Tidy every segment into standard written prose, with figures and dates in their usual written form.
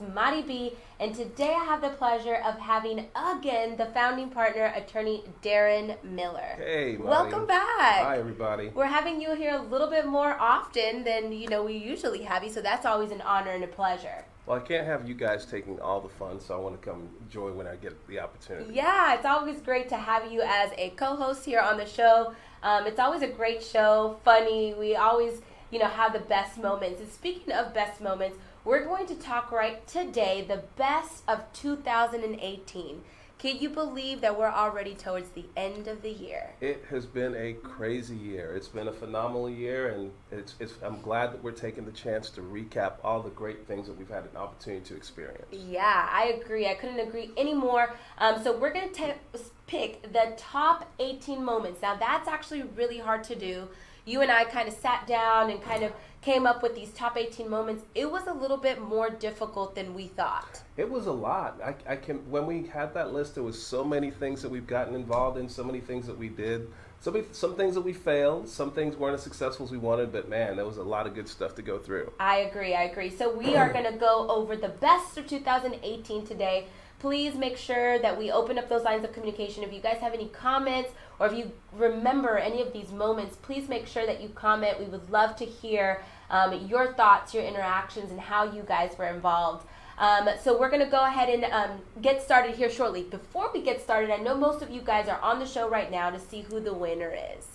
Madi B, and today I have the pleasure of having again the founding partner, Attorney Darren Miller. Hey, Madi. Welcome back. Hi, everybody. We're having you here a little bit more often than we usually have you, so that's always an honor and a pleasure. Well, I can't have you guys taking all the fun, so I want to come enjoy when I get the opportunity. Yeah, it's always great to have you as a co-host here on the show. It's always a great show, funny. We always, have the best moments. And speaking of best moments, we're going to talk right today the best of 2018. Can you believe that we're already towards the end of the year? It has been a crazy year. It's been a phenomenal year, and I'm glad that we're taking the chance to recap all the great things that we've had an opportunity to experience. Yeah, I agree. I couldn't agree anymore. So we're going to pick the top 18 moments. Now, that's actually really hard to do. You and I kind of sat down and kind of came up with these top 18 moments. It was a little bit more difficult than we thought. It was a lot. When we had that list, there was so many things that we've gotten involved in, so many things that we did, some things that we failed, some things weren't as successful as we wanted, but man, there was a lot of good stuff to go through. I agree. So we are going to go over the best of 2018 today. Please make sure that we open up those lines of communication. If you guys have any comments or if you remember any of these moments, please make sure that you comment. We would love to hear your thoughts, your interactions, and how you guys were involved. So we're going to go ahead and get started here shortly. Before we get started, I know most of you guys are on the show right now to see who the winner is.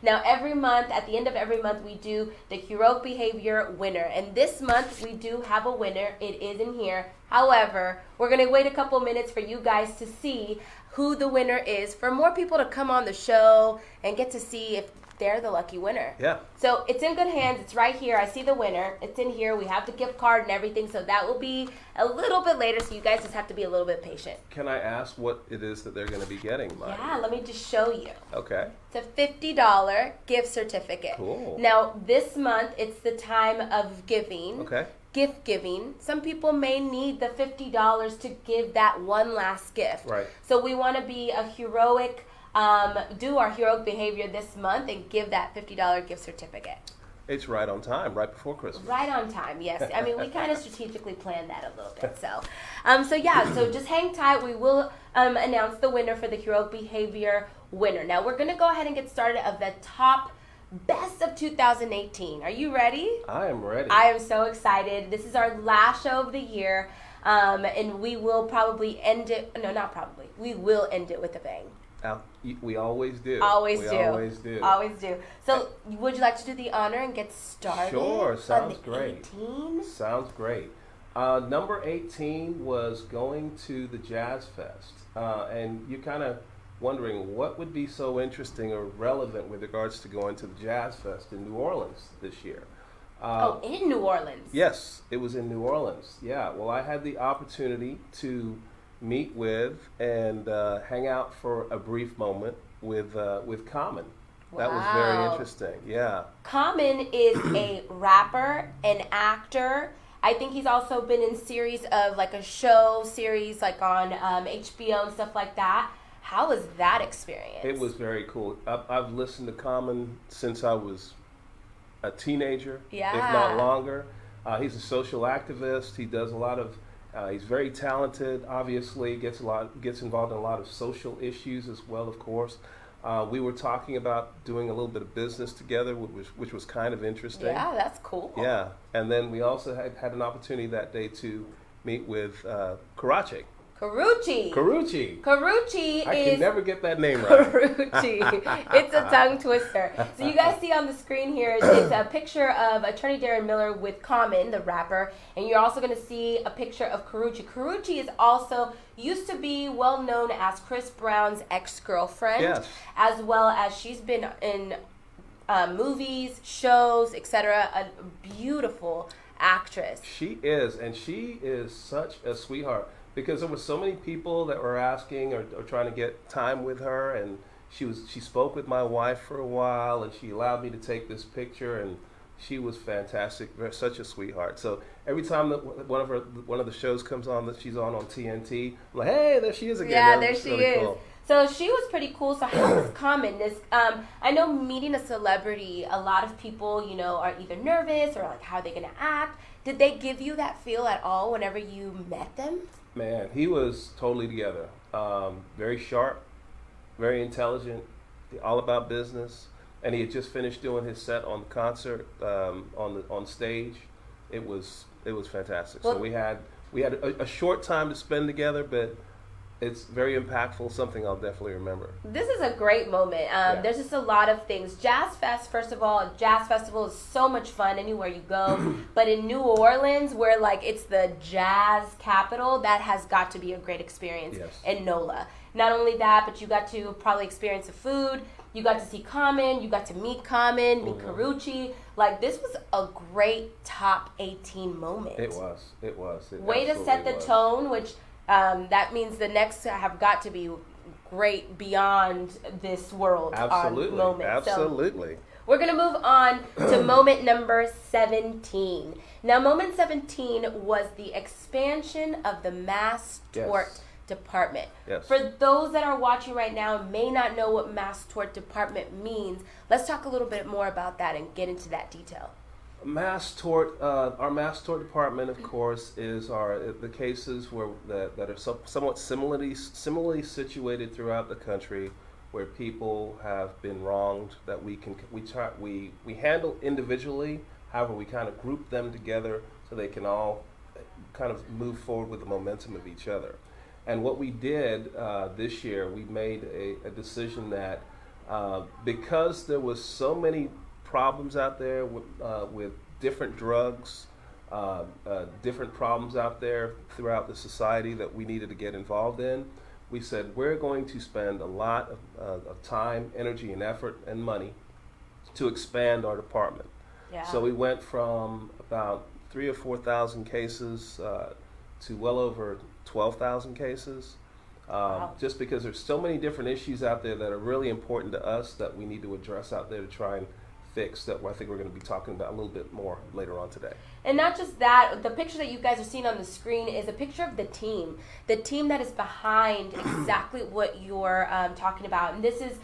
Now, every month, at the end of every month, we do the Heroic Behavior winner. And this month, we do have a winner. It is in here. However, we're going to wait a couple minutes for you guys to see who the winner is, for more people to come on the show and get to see if they're the lucky winner. Yeah. So it's in good hands. It's right here. I see the winner. It's in here. We have the gift card and everything. So that will be a little bit later. So you guys just have to be a little bit patient. Can I ask what it is that they're going to be getting, Mike? Yeah, let me just show you. Okay. It's a $50 gift certificate. Cool. Now, this month, it's the time of giving. Okay. Gift giving. Some people may need the $50 to give that one last gift. Right. So we want to be a heroic, do our heroic behavior this month and give that $50 gift certificate. It's right on time, right before Christmas. Right on time, yes. I mean, we kind of strategically planned that a little bit. So just hang tight. We will announce the winner for the heroic behavior winner. Now, we're going to go ahead and get started of the top best of 2018. Are you ready? I am ready. I am so excited. This is our last show of the year, and we will probably end it. No, not probably. We will end it with a bang. We always do. Always do. So, would you like to do the honor and get started? Sure. Sounds great. 18? Sounds great. Number 18 was going to the Jazz Fest, and you kind of wondering what would be so interesting or relevant with regards to going to the Jazz Fest in New Orleans this year. In New Orleans? Yes, it was in New Orleans. Yeah, well, I had the opportunity to meet with and hang out for a brief moment with Common. Wow. That was very interesting. Yeah. Common is a rapper, an actor. I think he's also been in series of like a show series like on HBO and stuff like that. How was that experience? It was very cool. I've listened to Common since I was a teenager, if not longer. He's a social activist. He does a lot of. He's very talented. Obviously, gets involved in a lot of social issues as well. Of course, we were talking about doing a little bit of business together, which was kind of interesting. Yeah, that's cool. Yeah, and then we also had an opportunity that day to meet with Karachi. Karuchi. I can never get that name right. Karuchi. It's a tongue twister. So you guys see on the screen here, it's a picture of Attorney Darren Miller with Common, the rapper, and you're also going to see a picture of Karuchi. Karuchi is also used to be well known as Chris Brown's ex-girlfriend, yes, as well as she's been in movies, shows, etc. A beautiful actress. She is, and she is such a sweetheart. Because there were so many people that were asking or trying to get time with her, and she spoke with my wife for a while, and she allowed me to take this picture, and she was fantastic, such a sweetheart. So every time that one of the shows comes on that she's on TNT, I'm like, hey, there she is again. Yeah, there she is. Cool. So she was pretty cool. So how was common? I know meeting a celebrity, a lot of people, you know, are either nervous or like, how are they going to act? Did they give you that feel at all whenever you met them? Man, he was totally together. Very sharp, very intelligent, all about business. And he had just finished doing his set on the concert, on stage. It was fantastic. Well, so we had a short time to spend together, but it's very impactful, something I'll definitely remember. This is a great moment. There's just a lot of things. Jazz Fest, first of all, Jazz Festival is so much fun anywhere you go. But in New Orleans, where like it's the jazz capital, that has got to be a great experience. Yes. In NOLA. Not only that, but you got to probably experience the food. You got to see Common. You got to meet Common, meet Carucci. Like, this was a great top 18 moment. It was. Way to set the tone, which... that means the next have got to be great beyond this world. Absolutely. Moment. Absolutely. So we're going to move on to moment number 17. Now, moment 17 was the expansion of the Mass Tort Department. Yes. For those that are watching right now and may not know what Mass Tort Department means, let's talk a little bit more about that and get into that detail. Mass tort, our Mass Tort Department, of course, is the cases that are somewhat similarly situated throughout the country, where people have been wronged. That we handle individually. However, we kind of group them together so they can all kind of move forward with the momentum of each other. And what we did this year, we made a decision that because there was so many problems out there with different drugs, different problems out there throughout the society that we needed to get involved in, we said we're going to spend a lot of time, energy, and effort and money to expand our department. Yeah. So we went from about 3,000 or 4,000 cases to well over 12,000 cases. Wow. Just because there's so many different issues out there that are really important to us that we need to address out there to try and fix, that I think we're going to be talking about a little bit more later on today. And not just that, the picture that you guys are seeing on the screen is a picture of the team that is behind exactly what you're talking about. And this is,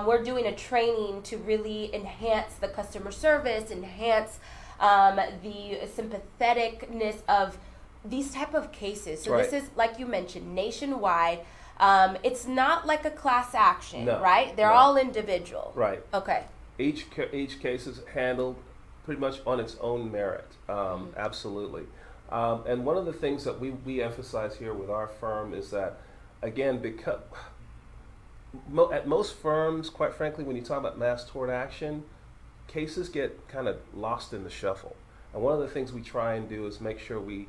we're doing a training to really enhance the customer service, enhance the sympatheticness of these type of cases. So This is, like you mentioned, nationwide. It's not like a class action, right? They're all individual. Right. Okay. Each case is handled pretty much on its own merit. Absolutely. And one of the things that we emphasize here with our firm is that, again, because at most firms, quite frankly, when you talk about mass tort action, cases get kind of lost in the shuffle. And one of the things we try and do is make sure we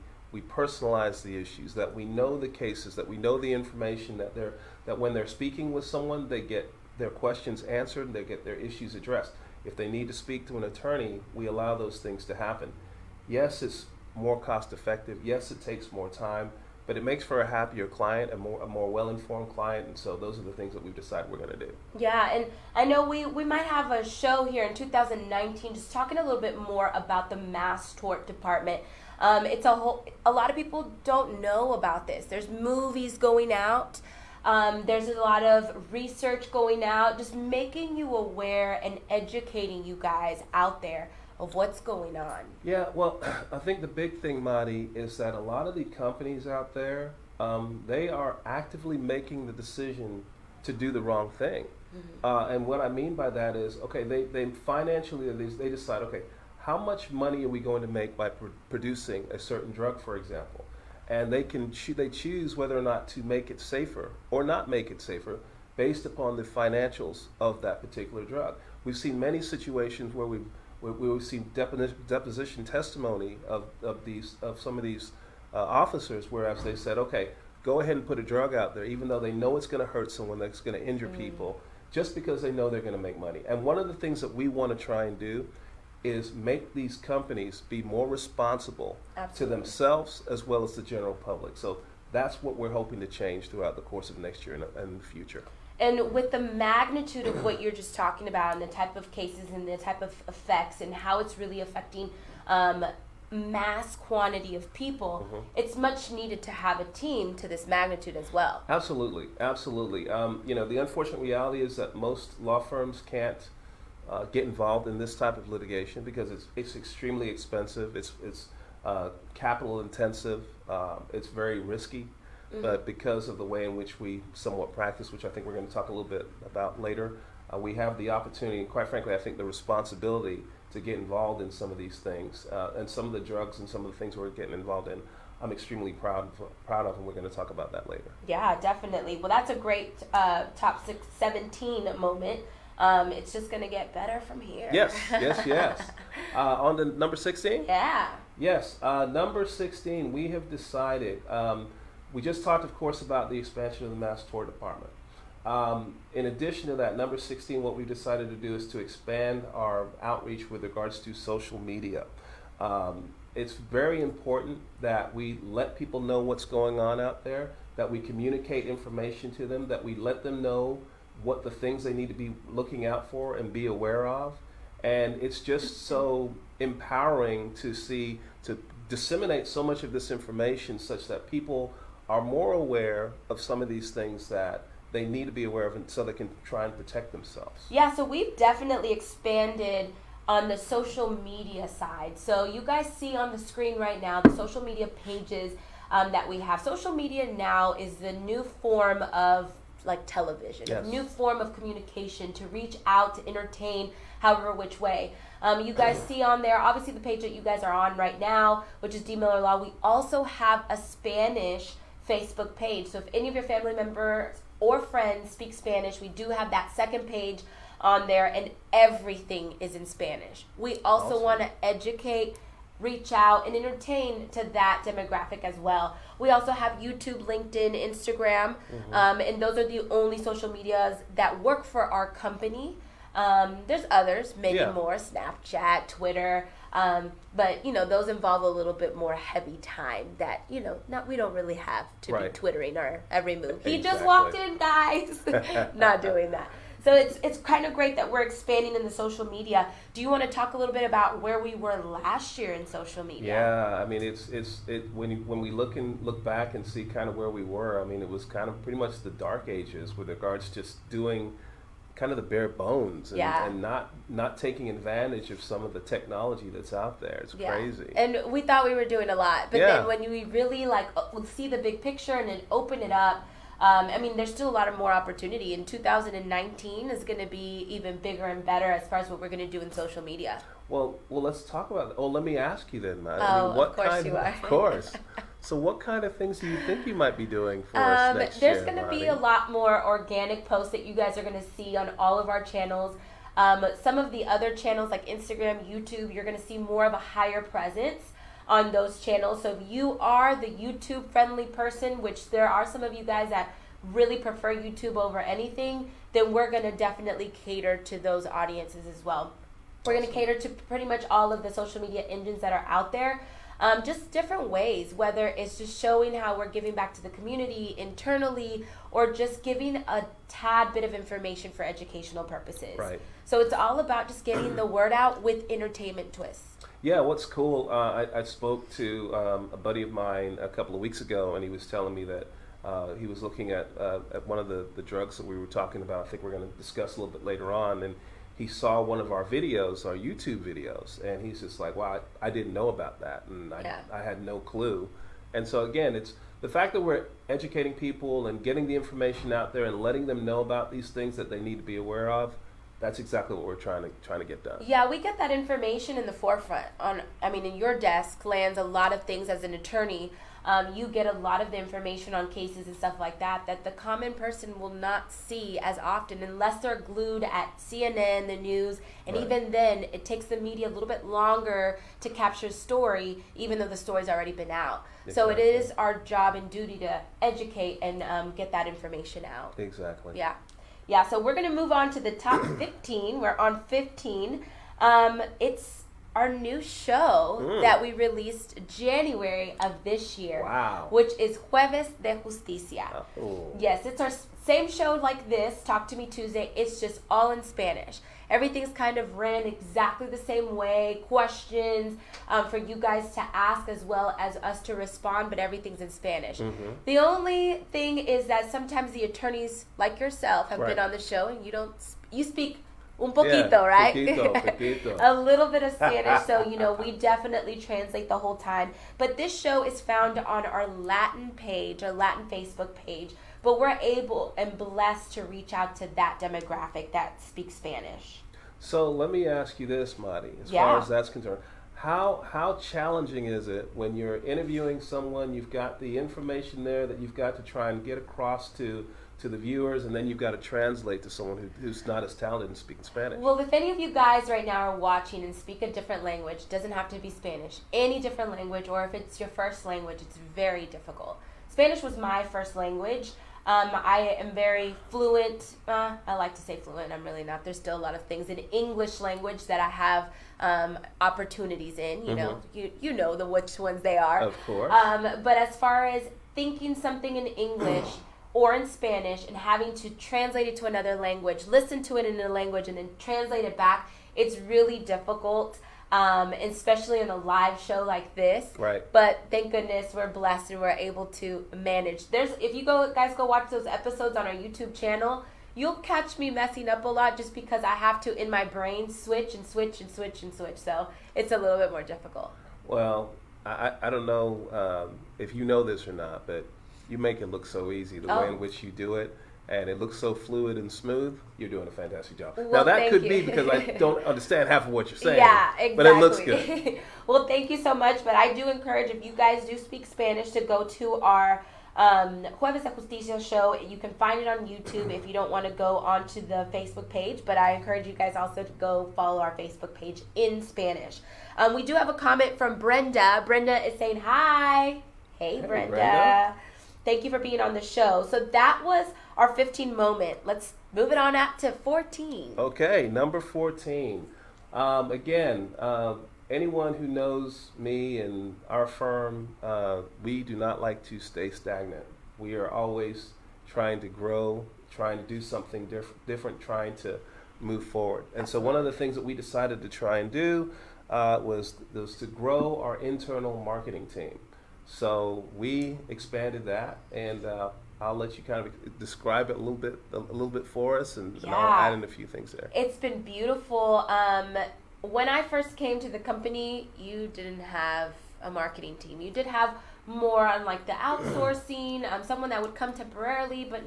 personalize the issues, that we know the cases, that we know the information, that when they're speaking with someone, they get their questions answered, they get their issues addressed. If they need to speak to an attorney, we allow those things to happen. Yes, it's more cost effective. Yes, it takes more time, but it makes for a happier client, a more well-informed client, and so those are the things that we've decided we're going to do. Yeah, and I know we might have a show here in 2019 just talking a little bit more about the Mass Tort Department. It's a lot of people don't know about this. There's movies going out. There's a lot of research going out, just making you aware and educating you guys out there of what's going on. Yeah, well, I think the big thing, Madi, is that a lot of the companies out there, they are actively making the decision to do the wrong thing. Mm-hmm. And what I mean by that is, okay, they financially, they decide, okay, how much money are we going to make by producing a certain drug, for example? And they choose whether or not to make it safer or not make it safer based upon the financials of that particular drug. We've seen many situations where we've seen deposition testimony of some of these officers, whereas they said, okay, go ahead and put a drug out there, even though they know it's going to hurt someone, that's going to injure people, just because they know they're going to make money. And one of the things that we want to try and do is make these companies be more responsible to themselves as well as the general public. So that's what we're hoping to change throughout the course of next year and the future. And with the magnitude of what you're just talking about and the type of cases and the type of effects and how it's really affecting mass quantity of people, it's much needed to have a team to this magnitude as well. Absolutely. The unfortunate reality is that most law firms can't get involved in this type of litigation because it's extremely expensive. It's capital intensive. It's very risky. But because of the way in which we somewhat practice, which I think we're going to talk a little bit about later, we have the opportunity, and quite frankly, I think the responsibility to get involved in some of these things, and some of the drugs and some of the things we're getting involved in. I'm extremely proud of, and we're going to talk about that later. Yeah, definitely. Well, that's a great top 17 moment. It's just going to get better from here. Yes. On to number 16? Yeah. Yes, number 16, we have decided, we just talked, of course, about the expansion of the Mass Tort Department. In addition to that, number 16, what we've decided to do is to expand our outreach with regards to social media. It's very important that we let people know what's going on out there, that we communicate information to them, that we let them know what the things they need to be looking out for and be aware of. And it's just so empowering to disseminate so much of this information such that people are more aware of some of these things that they need to be aware of, and so they can try and protect themselves. Yeah, so we've definitely expanded on the social media side. So you guys see on the screen right now the social media pages that we have. Social media now is the new form of like television, yes. New form of communication to reach out, to entertain, however which way. You guys see on there, obviously the page that you guys are on right now, which is D. Miller Law. We also have a Spanish Facebook page. So if any of your family members or friends speak Spanish, we do have that second page on there, and everything is in Spanish. We also Awesome. want to educate, reach out, and entertain to that demographic as well. We also have YouTube, LinkedIn, Instagram, and those are the only social medias that work for our company. There's others, many more, Snapchat, Twitter, but those involve a little bit more heavy time that we don't really have to be twittering our every move. Exactly. He just walked in, guys. Not doing that. So it's kind of great that we're expanding in the social media. Do you want to talk a little bit about where we were last year in social media? Yeah, I mean when we look back and see kind of where we were, I mean it was kind of pretty much the dark ages with regards to just doing kind of the bare bones and not taking advantage of some of the technology that's out there. It's crazy. And we thought we were doing a lot, but then when we really see the big picture and then open it up, there's still a lot of more opportunity. In 2019 is going to be even bigger and better as far as what we're going to do in social media. Well, let's talk about it. Oh, let me ask you then, Matt. Of course you are. Of course. So what kind of things do you think you might be doing for us next year? There's going to be a lot more organic posts that you guys are going to see on all of our channels. Some of the other channels like Instagram, YouTube, you're going to see more of a higher presence on those channels. So if you are the YouTube friendly person, which there are some of you guys that really prefer YouTube over anything, then we're going to definitely cater to those audiences as well. We're going to cater to pretty much all of the social media engines that are out there. Just different ways, whether it's just showing how we're giving back to the community internally or just giving a tad bit of information for educational purposes. Right. So it's all about just getting the word out with entertainment twists. Yeah, what's cool, I spoke to a buddy of mine a couple of weeks ago, and he was telling me that he was looking at one of the drugs that we were talking about. I think we're going to discuss a little bit later on, and he saw one of our videos, our YouTube videos, and he's just like, wow, I didn't know about that, and I had no clue. And so again, it's the fact that we're educating people and getting the information out there and letting them know about these things that they need to be aware of. That's exactly what we're trying to get done. Yeah, we get that information in the forefront. In your desk lands a lot of things as an attorney. You get a lot of the information on cases and stuff like that the common person will not see as often unless they're glued at CNN, the news, and even then it takes the media a little bit longer to capture story, even though the story's already been out. Exactly. So it is our job and duty to educate and get that information out. Exactly. Yeah, so we're going to move on to the top 15. We're on 15. It's our new show that we released January of this year. Wow. Which is Jueves de Justicia. Oh. Yes, it's our same show like this, Talk to Me Tuesday. It's just all in Spanish. Everything's kind of ran exactly the same way. Questions for you guys to ask as well as us to respond, but everything's in Spanish. Mm-hmm. The only thing is that sometimes the attorneys like yourself have been on the show and you speak un poquito, right? Poquito. A little bit of Spanish, so we definitely translate the whole time. But this show is found on our Latin page, our Latin Facebook page. But we're able and blessed to reach out to that demographic that speaks Spanish. So let me ask you this, Madi, as far as that's concerned. How challenging is it when you're interviewing someone, you've got the information there that you've got to try and get across to the viewers, and then you've got to translate to someone who's not as talented in speaking Spanish? Well, if any of you guys right now are watching and speak a different language, doesn't have to be Spanish, any different language, or if it's your first language, it's very difficult. Spanish was my first language. I am very fluent. I like to say fluent. I'm really not. There's still a lot of things in English language that I have opportunities in. You know which ones they are. Of course. But as far as thinking something in English or in Spanish and having to translate it to another language, listen to it in a language, and then translate it back, it's really difficult. Especially in a live show like this. Right. But thank goodness we're blessed and we're able to manage. If you guys go watch those episodes on our YouTube channel, you'll catch me messing up a lot just because I have to, in my brain, switch and switch and switch and switch. So it's a little bit more difficult. Well, I don't know if you know this or not, but you make it look so easy, the way in which you do it. And it looks so fluid and smooth. You're doing a fantastic job. Well, now, that could be because I don't understand half of what you're saying. Yeah, exactly. But it looks good. Well, thank you so much. But I do encourage, if you guys do speak Spanish, to go to our Jueves de Justicia show. You can find it on YouTube if you don't want to go onto the Facebook page. But I encourage you guys also to go follow our Facebook page in Spanish. We do have a comment from Brenda. Brenda is saying, hi. Hey, Brenda. Thank you for being on the show. So that was our 15 moment. Let's move it on up to 14. Okay, number 14. Again, anyone who knows me and our firm, we do not like to stay stagnant. We are always trying to grow, trying to do something different, trying to move forward. And so one of the things that we decided to try and do was to grow our internal marketing team. So we expanded that, and I'll let you kind of describe it a little bit for us, and I'll add in a few things there. It's been beautiful. When I first came to the company, you didn't have a marketing team. You did have more on like the outsourcing, someone that would come temporarily, but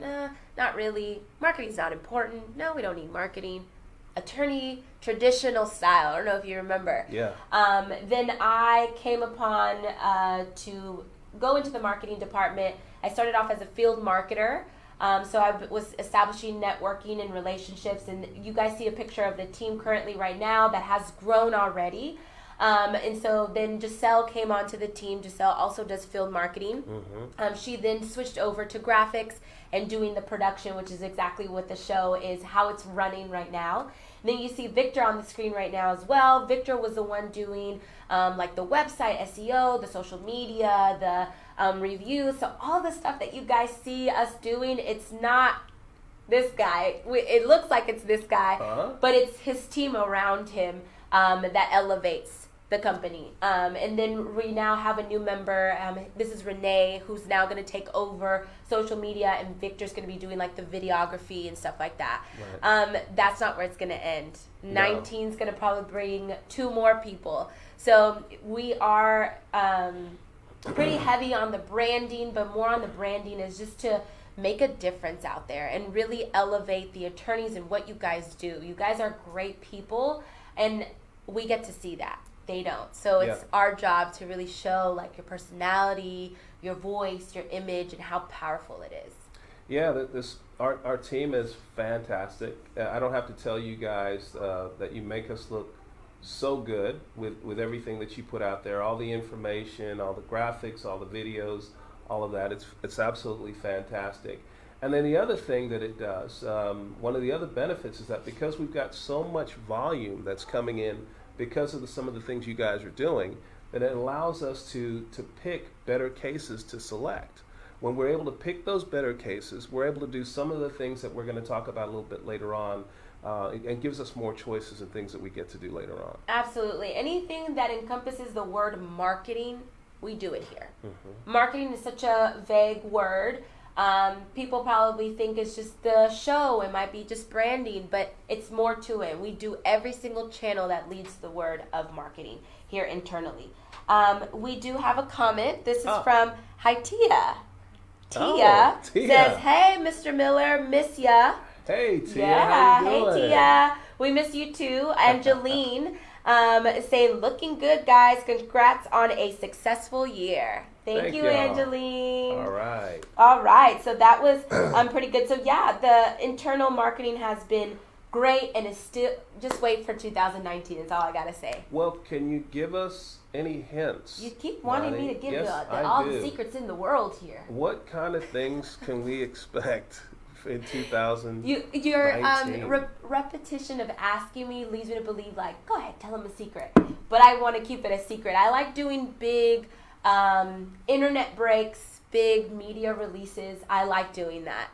not really. Marketing's not important. No, we don't need marketing. Attorney traditional style. I don't know if you remember. Yeah. Then I came upon to go into the marketing department. I started off as a field marketer. So I was establishing networking and relationships, and you guys see a picture of the team currently right now that has grown already. And so then Giselle came onto the team. Giselle also does field marketing. Mm-hmm. She then switched over to graphics and doing the production, which is exactly what the show is, how it's running right now. And then you see Victor on the screen right now as well. Victor was the one doing like the website SEO, the social media, the reviews. So all the stuff that you guys see us doing, it's not this guy. It looks like it's this guy, but it's his team around him that elevates the company. And then we now have a new member. This is Renee, who's now going to take over social media, and Victor's going to be doing like the videography and stuff like that. Right. That's not where it's going to end. 19 is going to probably bring 2 more people. So we are pretty heavy on the branding, but more on the branding is just to make a difference out there and really elevate the attorneys and what you guys do. You guys are great people, and we get to see that. They don't. So it's our job to really show like your personality, your voice, your image, and how powerful it is. Yeah, our team is fantastic. I don't have to tell you guys that you make us look so good with everything that you put out there, all the information, all the graphics, all the videos, all of that. It's absolutely fantastic. And then the other thing that it does, one of the other benefits is that because we've got so much volume that's coming in because of some of the things you guys are doing, that it allows us to pick better cases to select. When we're able to pick those better cases, we're able to do some of the things that we're going to talk about a little bit later on, and gives us more choices and things that we get to do later on. Absolutely. Anything that encompasses the word marketing, we do it here. Marketing is such a vague word. People probably think it's just the show. It might be just branding, but it's more to it. We do every single channel that leads to the word of marketing here internally. We do have a comment. This is from Tia. Tia says, "Hey, Mr. Miller, miss ya." Hey, Tia. Yeah, how you doing? hey, Tia. We miss you too. Angeline saying, "Looking good, guys. Congrats on a successful year." Thank you, Angeline. All right. So that was pretty good. So yeah, the internal marketing has been great, and it's still, just wait for 2019 is all I gotta say. Well, can you give us any hints? You keep wanting me to give you all the secrets in the world here. What kind of things can we expect in 2019? Your repetition of asking me leads me to believe, like, go ahead, tell them a secret. But I want to keep it a secret. I like doing big internet breaks, big media releases. I like doing that.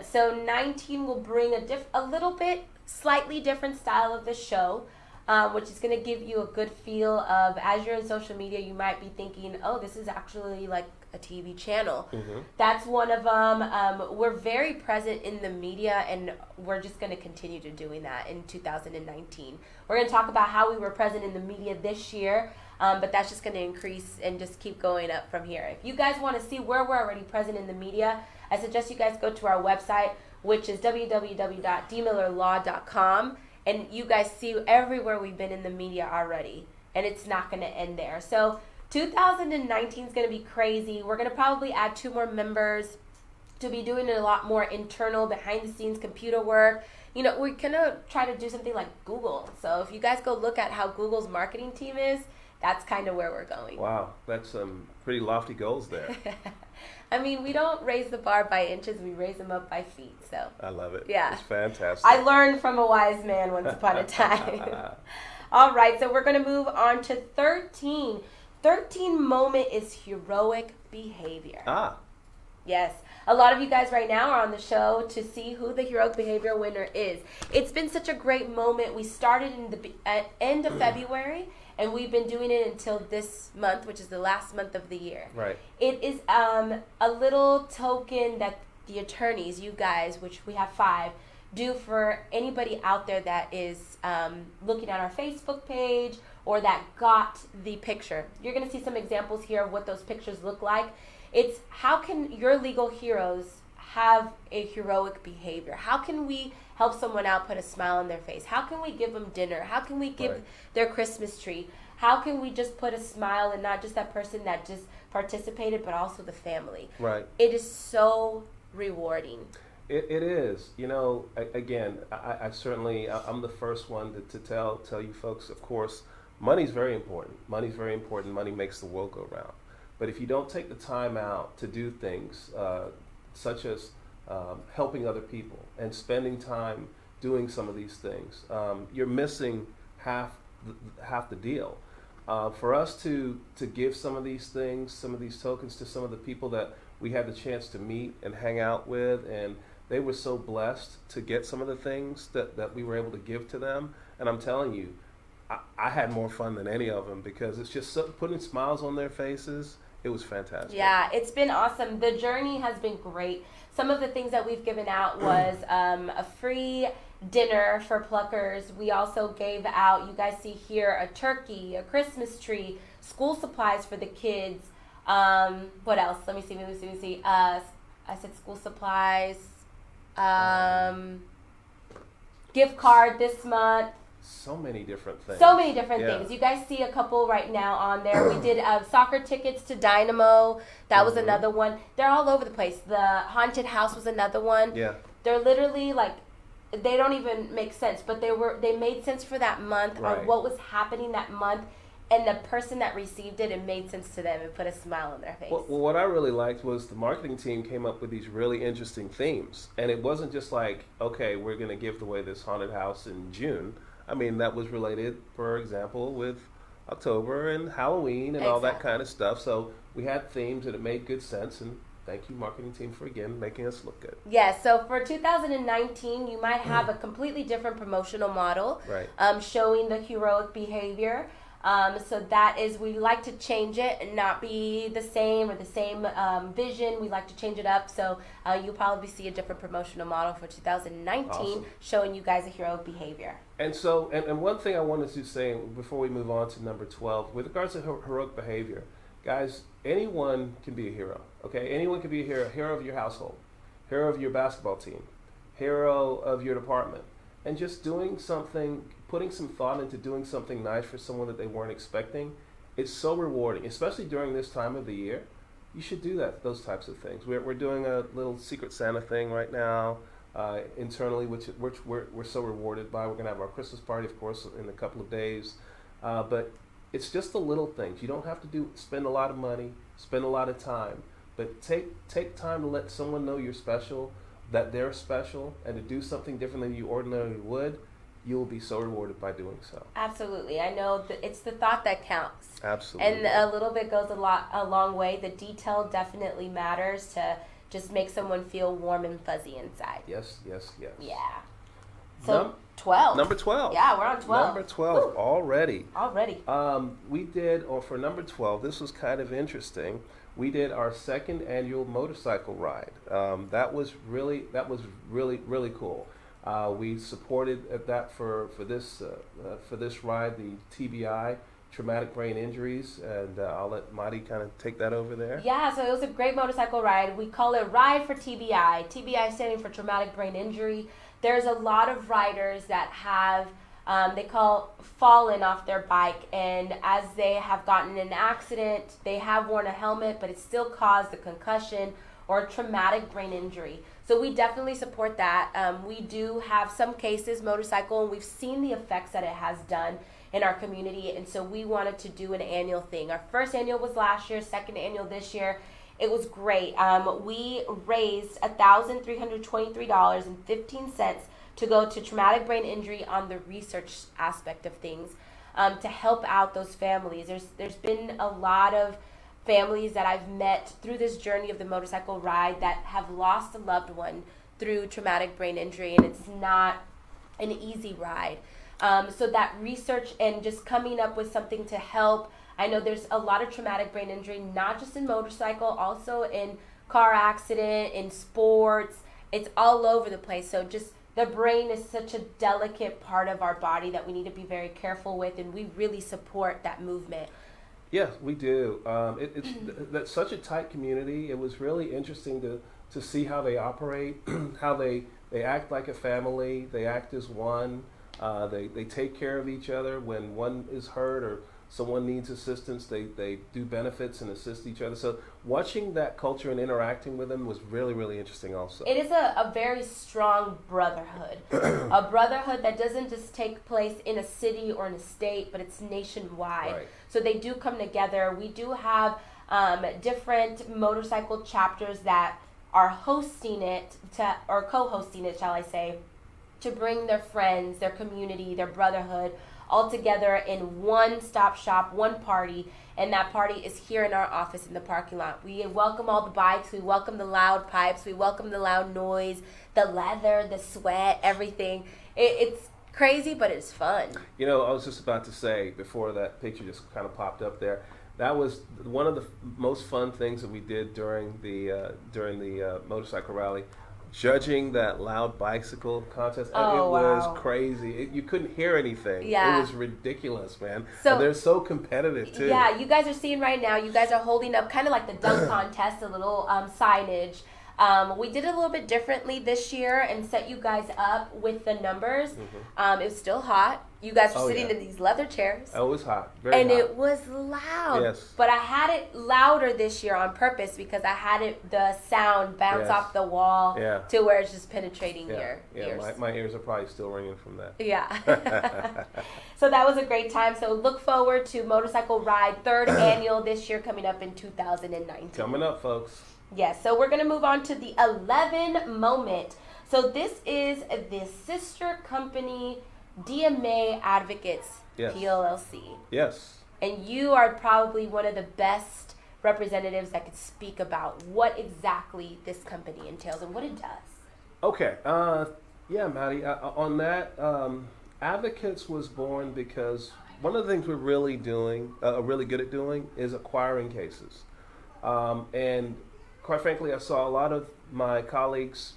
So 19 will bring a little bit, slightly different style of the show, which is going to give you a good feel of, as you're in social media, you might be thinking, oh, this is actually like a TV channel. That's one of them. We're very present in the media, and we're just going to continue to doing that in 2019. We're going to talk about how we were present in the media this year, but that's just going to increase and just keep going up from here. If you guys want to see where we're already present in the media, I suggest you guys go to our website, which is www.dmillerlaw.com, and you guys see everywhere we've been in the media already, and it's not going to end there. So 2019 is going to be crazy. We're going to probably add 2 more members to be doing a lot more internal, behind-the-scenes computer work. You know, we're going to try to do something like Google. So if you guys go look at how Google's marketing team is, that's kind of where we're going. Wow, that's some pretty lofty goals there. I mean, we don't raise the bar by inches, we raise them up by feet. So I love it. Yeah. It's fantastic. I learned from a wise man once upon a time. All right, so we're going to move on to 13. 13 moment is heroic behavior. Yes. A lot of you guys right now are on the show to see who the heroic behavior winner is. It's been such a great moment. We started in the end of February, and we've been doing it until this month, which is the last month of the year. Right. It is a little token that the attorneys, you guys, which we have 5, do for anybody out there that is looking at our Facebook page or that got the picture. You're going to see some examples here of what those pictures look like. It's how can your legal heroes have a heroic behavior? How can we help someone out, put a smile on their face? How can we give them dinner? How can we give their Christmas tree? How can we just put a smile, and not just that person that just participated, but also the family? Right. It is so rewarding. It is. You know, again, I certainly, I'm the first one to tell you folks, of course, money's very important. Money's very important. Money makes the world go round. But if you don't take the time out to do things such as helping other people and spending time doing some of these things, you're missing half the deal. For us to give some of these things, some of these tokens to some of the people that we had the chance to meet and hang out with, and they were so blessed to get some of the things that we were able to give to them. And I'm telling you, I had more fun than any of them, because it's just putting smiles on their faces. It was fantastic. Yeah, it's been awesome. The journey has been great. Some of the things that we've given out was a free dinner for pluckers. We also gave out, you guys see here, a turkey, a Christmas tree, school supplies for the kids. What else? Let me see. I said school supplies. Gift card this month. So many different things. Things. You guys see a couple right now on there. We did soccer tickets to Dynamo. That was another one. They're all over the place. The haunted house was another one. Yeah. They're literally like, they don't even make sense, but they made sense for that month, or what was happening that month, and the person that received it made sense to them and put a smile on their face. Well, what I really liked was the marketing team came up with these really interesting themes, and it wasn't just like, okay, we're going to give away this haunted house in June. I mean, that was related, for example, with October and Halloween and all that kind of stuff. So we had themes and it made good sense. And thank you, marketing team, for again making us look good. Yes, so for 2019, you might have a completely different promotional model, showing the heroic behavior. So that is, we like to change it and not be the same or the same vision. We like to change it up. So you'll probably see a different promotional model for 2019 showing you guys a heroic behavior. And so, and one thing I wanted to say before we move on to number 12, with regards to heroic behavior, guys, anyone can be a hero, okay? Anyone can be a hero of your household, hero of your basketball team, hero of your department. And just doing something, putting some thought into doing something nice for someone that they weren't expecting, it's so rewarding, especially during this time of the year. You should do those types of things. We're doing a little Secret Santa thing right now internally, which we're so rewarded by. We're going to have our Christmas party, of course, in a couple of days. But it's just the little things. You don't have to spend a lot of money, spend a lot of time, but take time to let someone know you're special, that they're special, and to do something different than you ordinarily would. You will be so rewarded by doing so. Absolutely. I know that it's the thought that counts. Absolutely. And a little bit goes a long way. The detail definitely matters to just make someone feel warm and fuzzy inside. Yes. Yeah. So 12. Number 12. Yeah, we're on 12. Number 12 Woo. already. We did, or for number 12, this was kind of interesting. We did our second annual motorcycle ride. That was really cool. We supported that for this ride, the TBI, traumatic brain injuries, and I'll let Madi kind of take that over there. Yeah, so it was a great motorcycle ride. We call it Ride for TBI. TBI standing for traumatic brain injury. There's a lot of riders that have fallen off their bike, and as they have gotten in an accident, they have worn a helmet, but it still caused a concussion or a traumatic brain injury. So we definitely support that. We do have some cases, motorcycle, and we've seen the effects that it has done in our community, and so we wanted to do an annual thing. Our first annual was last year, second annual this year. It was great. We raised $1,323.15 to go to traumatic brain injury on the research aspect of things, to help out those families. There's been a lot of families that I've met through this journey of the motorcycle ride that have lost a loved one through traumatic brain injury, and it's not an easy ride. So that research and just coming up with something to help. I know there's a lot of traumatic brain injury, not just in motorcycle, also in car accident, in sports. It's all over the place. So just the brain is such a delicate part of our body that we need to be very careful with, and we really support that movement. Yes, we do. That's such a tight community. It was really interesting to see how they operate, how they act like a family. They act as one. They take care of each other when one is hurt or someone needs assistance. They do benefits and assist each other. So watching that culture and interacting with them was really, really interesting also. It is a very strong brotherhood. A brotherhood that doesn't just take place in a city or in a state, but it's nationwide. Right. So they do come together. We do have different motorcycle chapters that are hosting it, or co-hosting it, shall I say, to bring their friends, their community, their brotherhood all together in one stop shop, one party, and that party is here in our office in the parking lot. We welcome all the bikes, we welcome the loud pipes, we welcome the loud noise, the leather, the sweat, everything. It's crazy, but it's fun. You know, I was just about to say, before that picture just kind of popped up there, that was one of the most fun things that we did during the motorcycle rally. Judging that loud bicycle contest, it was crazy. You couldn't hear anything. Yeah. It was ridiculous, man. So, and they're so competitive, too. Yeah, you guys are seeing right now, you guys are holding up kind of like the dunk contest, a little signage. We did it a little bit differently this year and set you guys up with the numbers. Mm-hmm. It was still hot. You guys were sitting in these leather chairs. Oh, it was hot. Very hot. It was loud. Yes. But I had it louder this year on purpose because I had the sound bounce off the wall to where it's just penetrating your ears. My ears are probably still ringing from that. Yeah. So that was a great time. So look forward to Motorcycle Ride, 3rd annual this year, coming up in 2019. Coming up, folks. Yes, so we're going to move on to the 11 moment. So this is the sister company DMA Advocates Yes. PLLC. Yes. And you are probably one of the best representatives that could speak about what exactly this company entails and what it does. Okay. Yeah, Maddie. On that, Advocates was born because one of the things we're really good at doing, is acquiring cases. And quite frankly, I saw a lot of my colleagues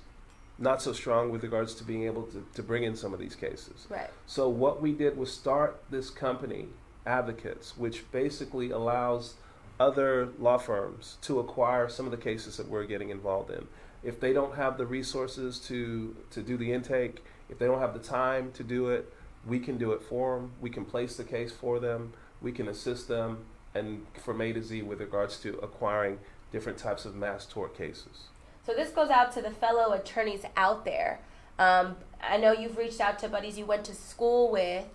not so strong with regards to being able to bring in some of these cases. Right. So what we did was start this company, Advocates, which basically allows other law firms to acquire some of the cases that we're getting involved in. If they don't have the resources to do the intake, if they don't have the time to do it, we can do it for them. We can place the case for them. We can assist them, and from A to Z with regards to acquiring different types of mass tort cases. So this goes out to the fellow attorneys out there. I know you've reached out to buddies you went to school with.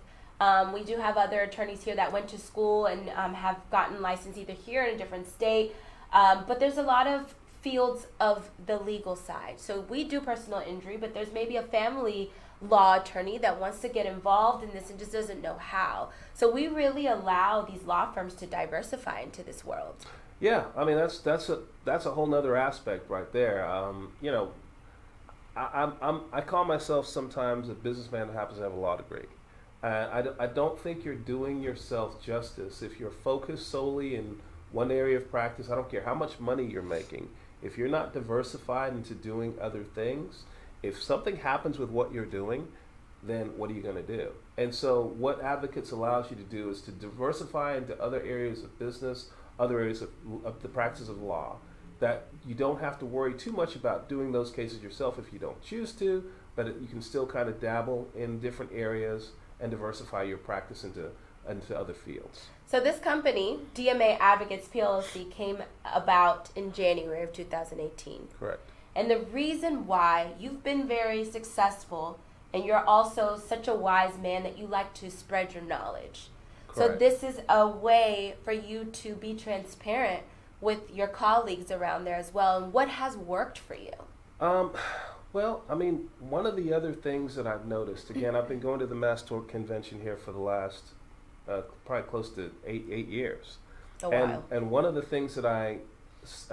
We do have other attorneys here that went to school and have gotten licensed either here in a different state. But there's a lot of fields of the legal side. So we do personal injury, but there's maybe a family law attorney that wants to get involved in this and just doesn't know how. So we really allow these law firms to diversify into this world. Yeah, I mean that's a whole nother aspect right there. You know, I call myself sometimes a businessman that happens to have a law degree. I don't think you're doing yourself justice if you're focused solely in one area of practice. I don't care how much money you're making. If you're not diversified into doing other things, if something happens with what you're doing, then what are you going to do? And so what Advocates allows you to do is to diversify into other areas of business, other areas of the practice of law, that you don't have to worry too much about doing those cases yourself if you don't choose to, but you can still kind of dabble in different areas and diversify your practice into other fields. So this company, DMA Advocates PLLC, came about in January of 2018. Correct. And the reason why you've been very successful, and you're also such a wise man that you like to spread your knowledge. Correct. So this is a way for you to be transparent with your colleagues around there as well. And what has worked for you? Well, I mean, one of the other things that I've noticed, again, I've been going to the Mass Tort Convention here for the last probably close to eight years. A while. And one of the things that I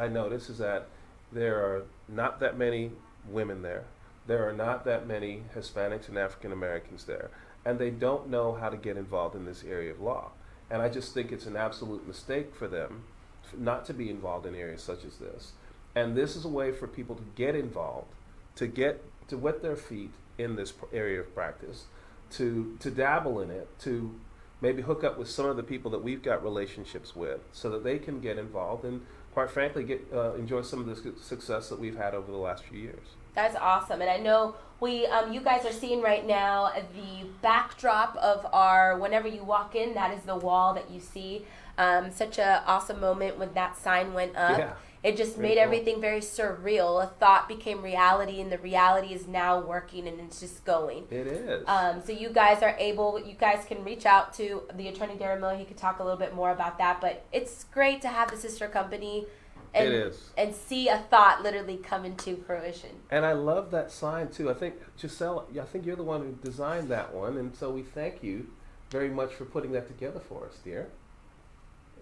notice is that there are not that many women there. There are not that many Hispanics and African Americans there. And they don't know how to get involved in this area of law. And I just think it's an absolute mistake for them not to be involved in areas such as this. And this is a way for people to get involved, to wet their feet in this area of practice, to dabble in it, to maybe hook up with some of the people that we've got relationships with so that they can get involved and, quite frankly, enjoy some of the success that we've had over the last few years. That's awesome. And I know you guys are seeing right now the backdrop of our, whenever you walk in, that is the wall that you see. Such an awesome moment when that sign went up. Yeah. It just made everything very surreal. A thought became reality, and the reality is now working, and it's just going. It is. So you guys can reach out to the Attorney Darren A. He could talk a little bit more about that. But it's great to have the sister company and see a thought literally come into fruition. And I love that sign, too. I think, Giselle, you're the one who designed that one, and so we thank you very much for putting that together for us, dear.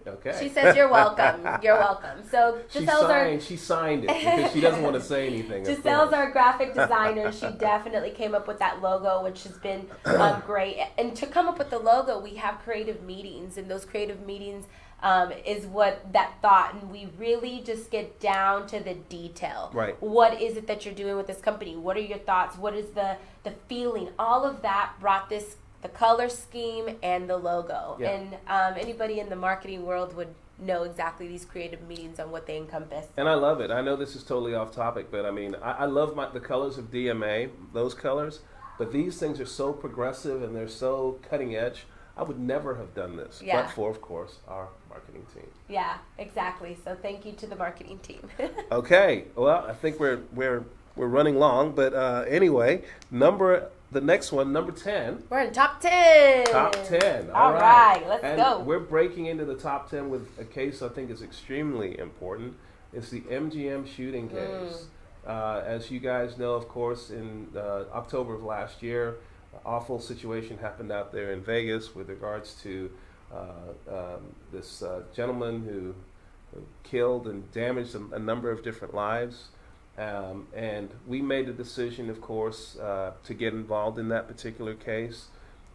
Okay. She says you're welcome. You're welcome. So she signed it because she doesn't want to say anything. Giselle's our graphic designer. She definitely came up with that logo, which has been great. And to come up with the logo, we have creative meetings, and those creative meetings is what that thought, and we really just get down to the detail. Right. What is it that you're doing with this company? What are your thoughts? What is the feeling? All of that brought the color scheme and the logo. Yeah. And anybody in the marketing world would know exactly these creative meetings on what they encompass. And I love it. I know this is totally off topic, but I mean, I love the colors of DMA, those colors, but these things are so progressive and they're so cutting edge. I would never have done this, but for, of course, our marketing team. Yeah, exactly. So thank you to the marketing team. Okay. Well, I think we're running long, but anyway, the next one, number 10. We're in top 10. Top 10. All right, let's go. We're breaking into the top 10 with a case I think is extremely important. It's the MGM Shooting case. As you guys know, of course, in October of last year, awful situation happened out there in Vegas with regards to this gentleman who killed and damaged a number of different lives. And we made the decision, of course, to get involved in that particular case.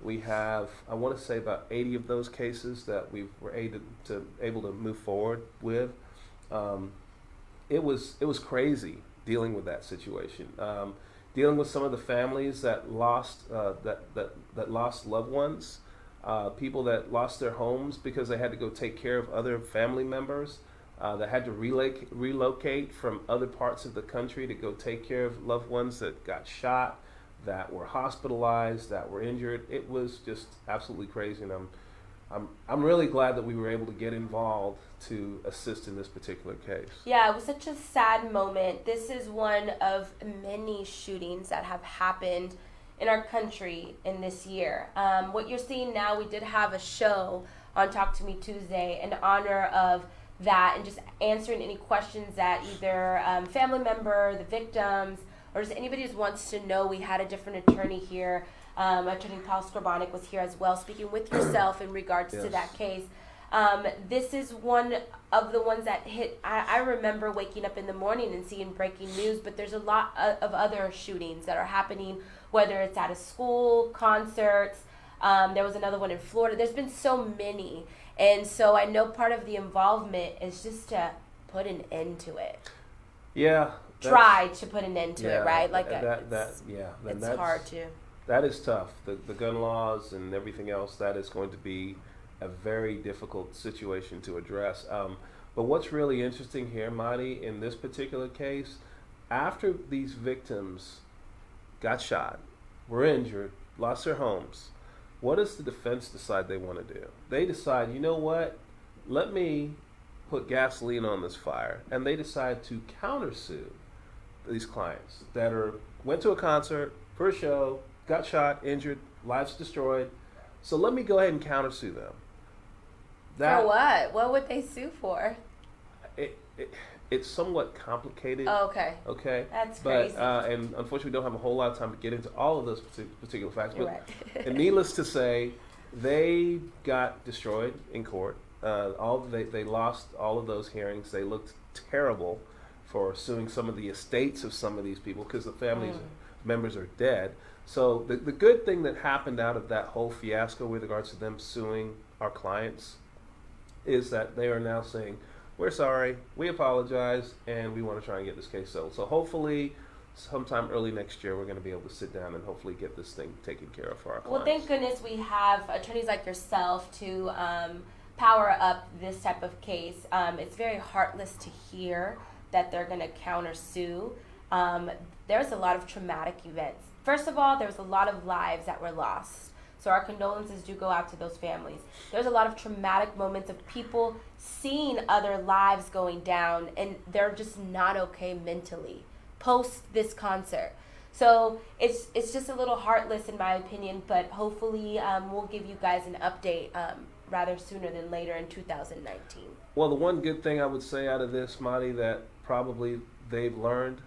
We have, I want to say, about 80 of those cases that we were able to move forward with. It was crazy dealing with that situation, dealing with some of the families that lost that lost loved ones, people that lost their homes because they had to go take care of other family members. That had to relocate from other parts of the country to go take care of loved ones that got shot, that were hospitalized, that were injured. It was just absolutely crazy, and I'm really glad that we were able to get involved to assist in this particular case. Yeah, it was such a sad moment. This is one of many shootings that have happened in our country in this year. What you're seeing now, we did have a show on Talk to Me Tuesday in honor of that and just answering any questions that either family member, the victims, or just anybody who wants to know. We had a different attorney here. Attorney Paul Skorbanek was here as well, speaking with yourself in regards to that case. This is one of the ones that hit. I remember waking up in the morning and seeing breaking news, but there's a lot of other shootings that are happening, whether it's at a school, concerts. There was another one in Florida. There's been so many. And so I know part of the involvement is just to put an end to it. Yeah. Try to put an end to it, right? Like it's hard to. That is tough. The gun laws and everything else, that is going to be a very difficult situation to address. But what's really interesting here, Marty, in this particular case, after these victims got shot, were injured, lost their homes, what does the defense decide they want to do? They decide, you know what, let me put gasoline on this fire. And they decide to countersue these clients that went to a concert, for a show, got shot, injured, lives destroyed. So let me go ahead and countersue them. For what? What would they sue for? It's somewhat complicated. Oh, okay. Okay. That's crazy. And unfortunately, we don't have a whole lot of time to get into all of those particular facts. You're but right. And needless to say, they got destroyed in court. They lost all of those hearings. They looked terrible for suing some of the estates of some of these people because the families members are dead. So the good thing that happened out of that whole fiasco with regards to them suing our clients is that they are now saying, we're sorry, we apologize, and we want to try and get this case settled. So hopefully sometime early next year we're going to be able to sit down and hopefully get this thing taken care of for our clients. Well, thank goodness we have attorneys like yourself to power up this type of case. It's very heartless to hear that they're going to countersue. There's a lot of traumatic events. First of all, there was a lot of lives that were lost. So our condolences do go out to those families. There's a lot of traumatic moments of people seeing other lives going down, and they're just not okay mentally post this concert. So it's just a little heartless in my opinion, but hopefully we'll give you guys an update rather sooner than later in 2019. Well, the one good thing I would say out of this, Marty, that probably they've learned,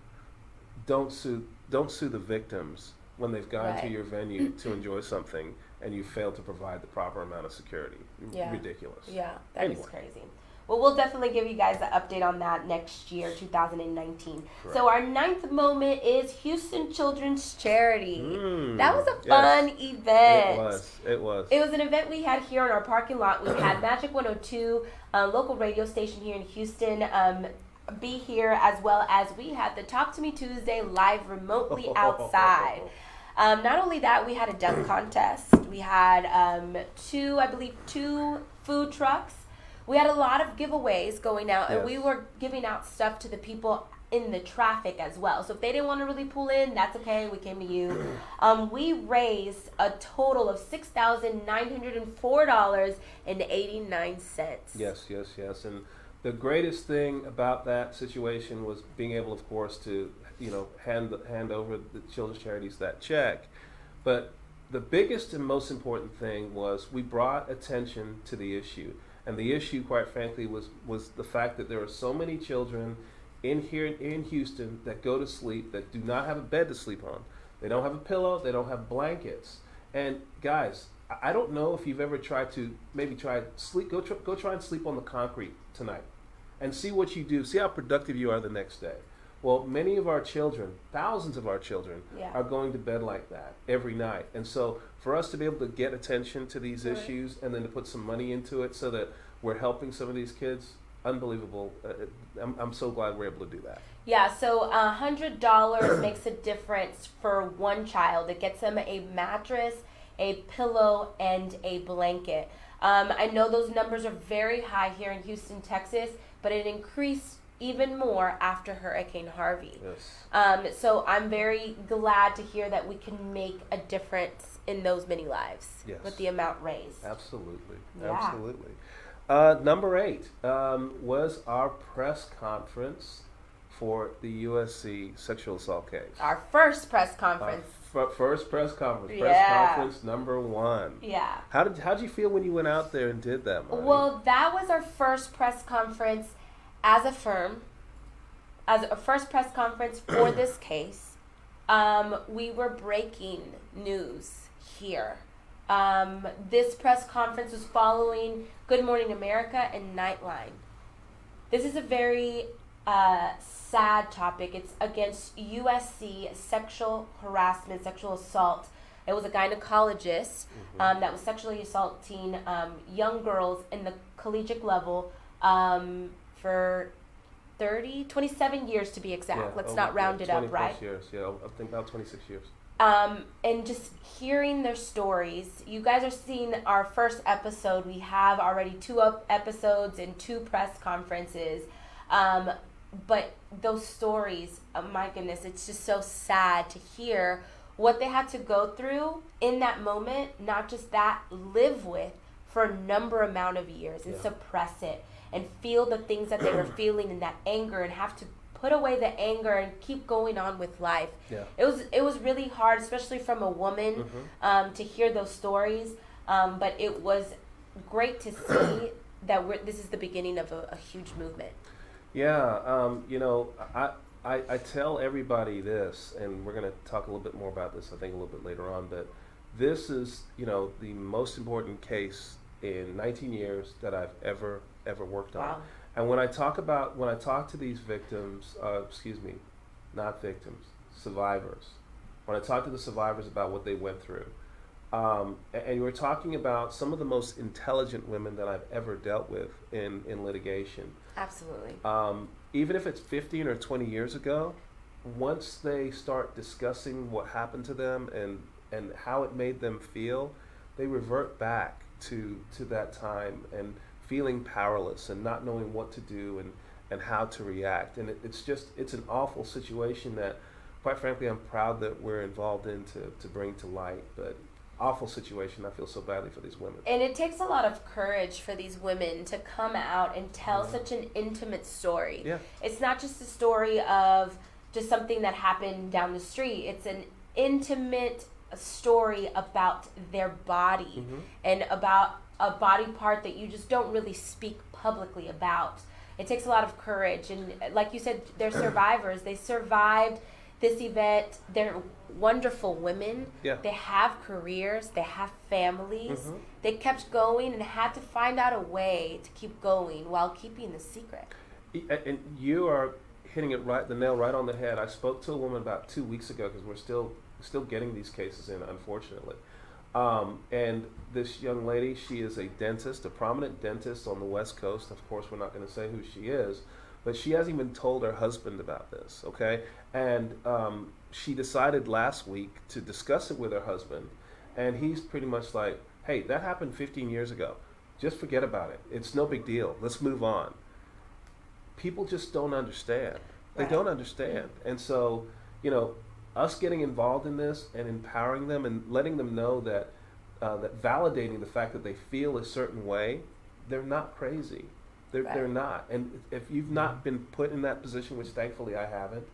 don't sue the victims when they've gone to your venue to enjoy something and you fail to provide the proper amount of security. Yeah. Ridiculous. Yeah, that is crazy. Well, we'll definitely give you guys an update on that next year, 2019. Correct. So our 9th moment is Houston Children's Charity. That was a fun event. It was. It was an event we had here in our parking lot. We had Magic 102, a local radio station here in Houston, be here, as well as we had the Talk to Me Tuesday live remotely outside. Not only that, we had a dunk contest. We had two food trucks. We had a lot of giveaways going out, and we were giving out stuff to the people in the traffic as well. So if they didn't want to really pull in, that's okay. We came to you. We raised a total of $6,904.89. Yes. And the greatest thing about that situation was being able, of course, to hand over the children's charities that check. But the biggest and most important thing was we brought attention to the issue. And the issue, quite frankly, was the fact that there are so many children in Houston that go to sleep, that do not have a bed to sleep on. They don't have a pillow. They don't have blankets. And guys, I don't know if you've ever tried to sleep. Go try and sleep on the concrete tonight, and see what you do. See how productive you are the next day. Well, many of our children, thousands of our children, are going to bed like that every night. And so for us to be able to get attention to these issues and then to put some money into it so that we're helping some of these kids, unbelievable. I'm so glad we're able to do that. Yeah, so $100 makes a difference for one child. It gets them a mattress, a pillow, and a blanket. I know those numbers are very high here in Houston, Texas, but it increased even more after Hurricane Harvey. Yes. So I'm very glad to hear that we can make a difference in those many lives with the amount raised. Absolutely. Yeah. Absolutely. Number 8 was our press conference for the USC sexual assault case. Our first press conference. First press conference. Yeah. Press conference number 1. Yeah. How'd you feel when you went out there and did that, Marty? Well, that was our first press conference as a firm, as a first press conference for this case. We were breaking news here. This press conference was following Good Morning America and Nightline. This is a very sad topic. It's against USC sexual harassment, sexual assault. It was a gynecologist that was sexually assaulting young girls in the collegiate level for 27 years to be exact. Let's not round it up, right? 20 plus years, I think about 26 years. And just hearing their stories. You guys are seeing our first episode. We have already 2 episodes and 2 press conferences. But those stories, oh my goodness, it's just so sad to hear what they had to go through in that moment, not just that, live with for a number amount of years and suppress it and feel the things that they were feeling in that anger and have to put away the anger and keep going on with life. Yeah. It was really hard, especially from a woman, to hear those stories. But it was great to see that this is the beginning of a huge movement. Yeah, I tell everybody this, and we're going to talk a little bit more about this, I think, a little bit later on, but this is, the most important case in 19 years that I've ever worked on. Wow. And when I talk to these victims, not victims, survivors, when I talk to the survivors about what they went through, and we're talking about some of the most intelligent women that I've ever dealt with in litigation. Absolutely. Even if it's 15 or 20 years ago, once they start discussing what happened to them and how it made them feel, they revert back to that time and feeling powerless and not knowing what to do and how to react. And it's an awful situation that, quite frankly, I'm proud that we're involved in to bring to light. But awful situation. I feel so badly for these women. And it takes a lot of courage for these women to come out and tell such an intimate story. Yeah. It's not just a story of just something that happened down the street. It's an intimate story about their body and about a body part that you just don't really speak publicly about. It takes a lot of courage. And like you said, they're survivors. They survived this event. They're wonderful women. Yeah. They have careers. They have families. They kept going and had to find out a way to keep going while keeping the secret. And you are hitting the nail right on the head. I spoke to a woman about 2 weeks ago because we're still getting these cases in, unfortunately. And this young lady, she is a dentist, a prominent dentist on the West Coast. Of course, we're not going to say who she is, but she hasn't even told her husband about this, okay? And she decided last week to discuss it with her husband, and he's pretty much like, hey, that happened 15 years ago. Just forget about it. It's no big deal. Let's move on. People just don't understand. They don't understand. And so, us getting involved in this and empowering them and letting them know that that validating the fact that they feel a certain way, they're not crazy. They're not. And if you've not been put in that position, which thankfully I haven't,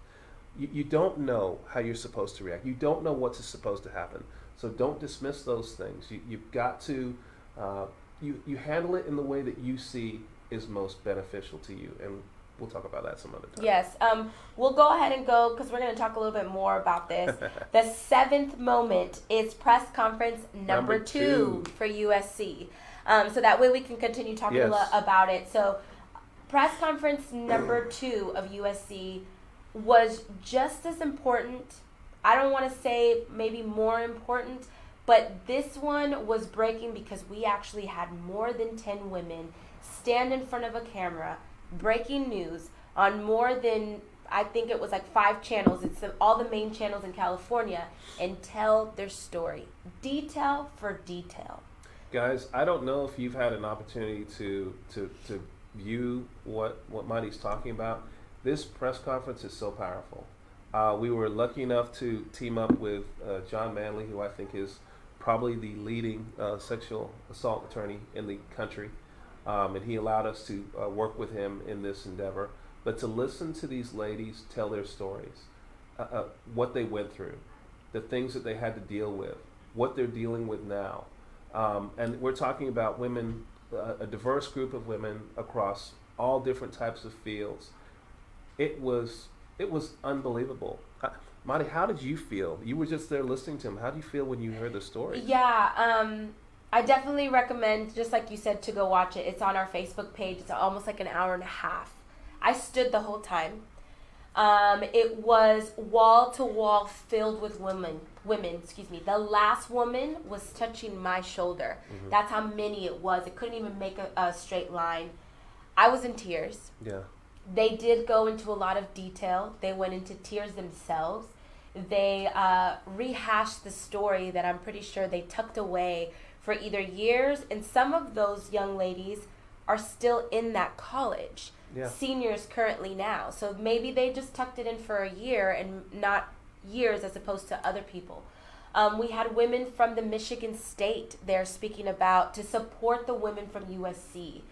you don't know how you're supposed to react. You don't know what's supposed to happen. So don't dismiss those things. You've got to, you handle it in the way that you see is most beneficial to you. And we'll talk about that some other time. Yes. We'll go ahead and go because we're going to talk a little bit more about this. The seventh moment is press conference number two for USC. So that way we can continue talking about it. So press conference number 2 of USC was just as important. I don't want to say maybe more important, but this one was breaking because we actually had more than 10 women stand in front of a camera, breaking news on more than, I think it was like 5 channels. It's all the main channels in California, and tell their story, detail for detail. Guys, I don't know if you've had an opportunity to view what Marty's talking about. This press conference is so powerful. We were lucky enough to team up with John Manley, who I think is probably the leading sexual assault attorney in the country. And he allowed us to work with him in this endeavor. But to listen to these ladies tell their stories, what they went through, the things that they had to deal with, what they're dealing with now. And we're talking about women, a diverse group of women across all different types of fields. It was unbelievable. Marty, how did you feel? You were just there listening to him. How do you feel when you heard the story? Yeah, I definitely recommend, just like you said, to go watch it. It's on our Facebook page. It's almost like an hour and a half. I stood the whole time. It was wall to wall filled with women. The last woman was touching my shoulder. Mm-hmm. That's how many it was. It couldn't even make a straight line. I was in tears. Yeah. They did go into a lot of detail. They went into tears themselves. They rehashed the story that I'm pretty sure they tucked away for either years, and some of those young ladies are still in that college. Yeah. Seniors currently now. So maybe they just tucked it in for a year and not years as opposed to other people. We had women from the Michigan State there speaking about to support the women from USC.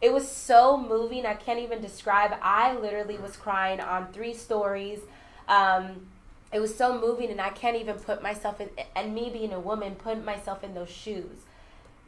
It was so moving. I can't even describe. I literally was crying on 3 stories. It was so moving, and I can't even put myself in, and me being a woman, put myself in those shoes.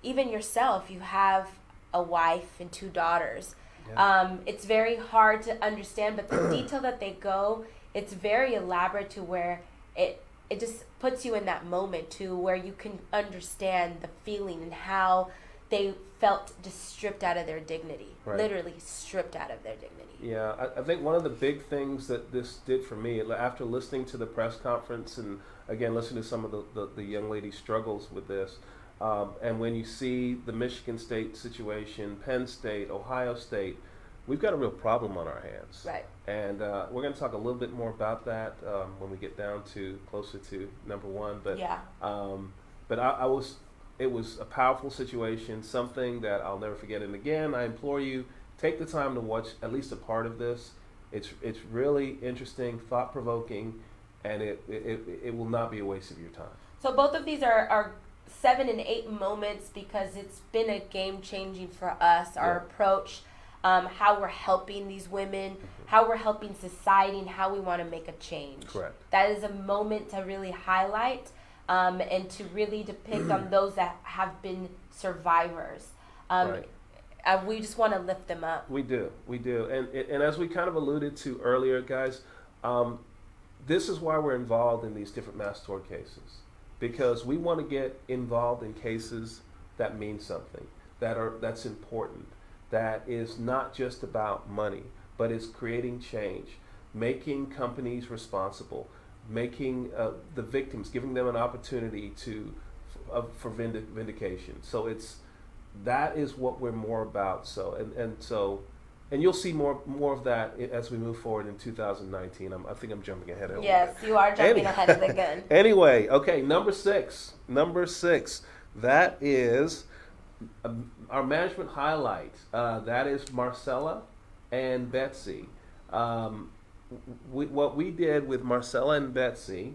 Even yourself, you have a wife and 2 daughters. Yeah. It's very hard to understand, but the detail that they go, it's very elaborate to where it just puts you in that moment to where you can understand the feeling and how they felt just stripped out of their dignity, right. Literally stripped out of their dignity. Yeah, I think one of the big things that this did for me, after listening to the press conference and again listening to some of the young ladies' struggles with this, and when you see the Michigan State situation, Penn State, Ohio State, we've got a real problem on our hands. Right. And we're going to talk a little bit more about that when we get down to closer to number 1. But yeah. But it was a powerful situation, something that I'll never forget. And again, I implore you, take the time to watch at least a part of this. It's really interesting, thought-provoking, and it will not be a waste of your time. So both of these are 7 and 8 moments because it's been a game-changing for us, our approach, how we're helping these women, mm-hmm. how we're helping society, and how we want to make a change. Correct. That is a moment to really highlight and to really depict on those that have been survivors. Right. We just want to lift them up. We do. And as we kind of alluded to earlier, guys, this is why we're involved in these different mass tort cases. Because we want to get involved in cases that mean something, that's important, that is not just about money, but is creating change, making companies responsible, making the victims, giving them an opportunity for vindication. So that is what we're more about. So and you'll see more of that as we move forward in 2019. I think I'm jumping ahead of it. Yes, you are jumping ahead of the gun. Anyway, okay, number six. That is our management highlight. That is Marcella and Betsy. What we did with Marcella and Betsy,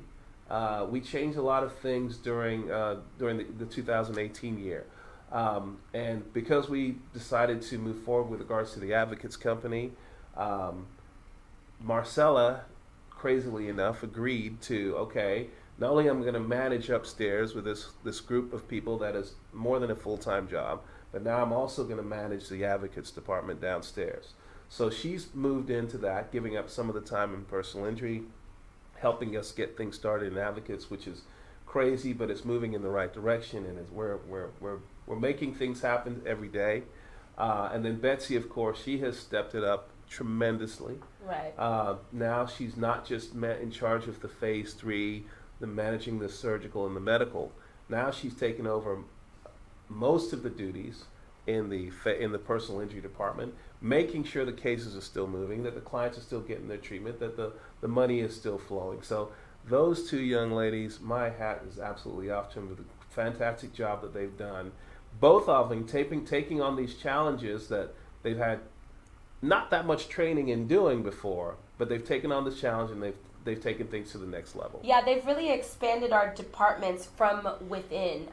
we changed a lot of things during the 2018 year. And because we decided to move forward with regards to the Advocates Company, Marcella, crazily enough, agreed to, okay, not only am I going to manage upstairs with this group of people that is more than a full-time job, but now I'm also going to manage the Advocates Department downstairs. So she's moved into that, giving up some of the time in personal injury, helping us get things started in advocates, which is crazy, but it's moving in the right direction, and we're making things happen every day. And then Betsy, of course, she has stepped it up tremendously. Right. Now she's not just in charge of the phase 3, the managing the surgical and the medical. Now she's taken over most of the duties in the personal injury department, making sure the cases are still moving, that the clients are still getting their treatment, that the money is still flowing. So those two young ladies, my hat is absolutely off to them with a fantastic job that they've done. Both of them taking on these challenges that they've had not that much training in doing before, but they've taken on this challenge and they've taken things to the next level. Yeah, they've really expanded our departments from within.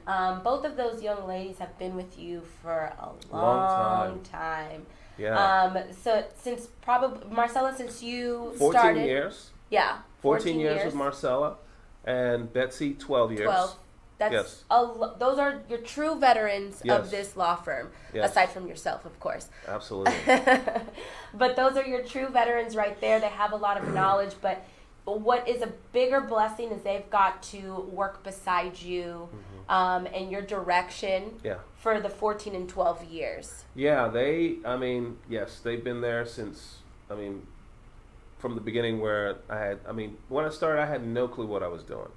Both of those young ladies have been with you for a long time. Yeah. So since probably Marcella, since you 14 started. years. Yeah. 14 years with Marcella, and Betsy 12 years. 12. That's yes. Those are your true veterans yes. of this law firm, yes. aside from yourself, of course. Absolutely. But those are your true veterans right there. They have a lot of knowledge, but what is a bigger blessing is they've got to work beside you and your direction for the 14 and 12 years. Yeah, yes, they've been there since, from the beginning where when I started, I had no clue what I was doing.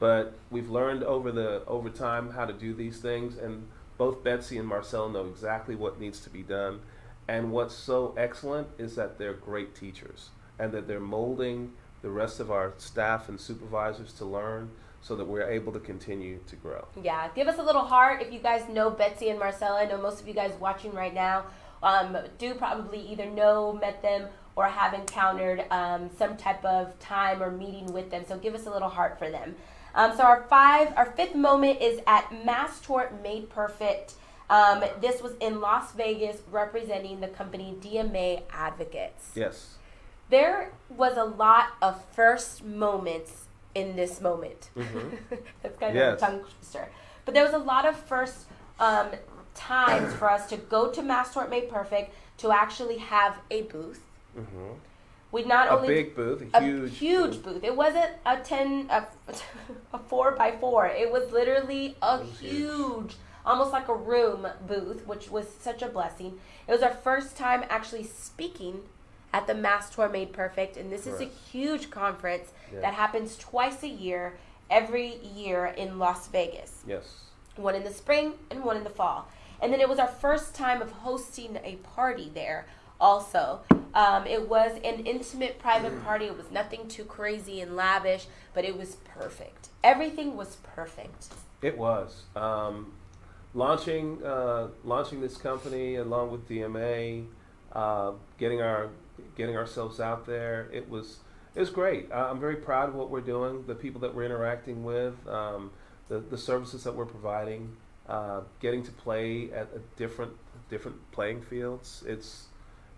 But we've learned over time how to do these things, and both Betsy and Marcel know exactly what needs to be done. And what's so excellent is that they're great teachers, and that they're molding the rest of our staff and supervisors to learn so that we're able to continue to grow. Yeah, give us a little heart if you guys know Betsy and Marcella. I know most of you guys watching right now do probably either know, met them, or have encountered some type of time or meeting with them. So give us a little heart for them. So our fifth moment is at Mass Tort Made Perfect. This was in Las Vegas, representing the company DMA Advocates. Yes. There was a lot of first moments in this moment. Mm-hmm. That's kind of a tongue twister. But there was a lot of first times for us to go to Mass Tort Made Perfect to actually have a booth. Mm-hmm. We not only big booth, a huge booth. It wasn't a 4x4. It was literally a huge, almost like a room booth, which was such a blessing. It was our first time actually speaking at the Mass Tort Made Perfect, and this is a huge conference that happens twice a year, every year in Las Vegas. Yes. One in the spring and one in the fall. And then it was our first time of hosting a party there also. It was an intimate private party. It was nothing too crazy and lavish, but it was perfect. Everything was perfect. It was. Launching this company along with DMA, getting ourselves out there. It was great. I'm very proud of what we're doing, the people that we're interacting with, the services that we're providing, getting to play at different playing fields.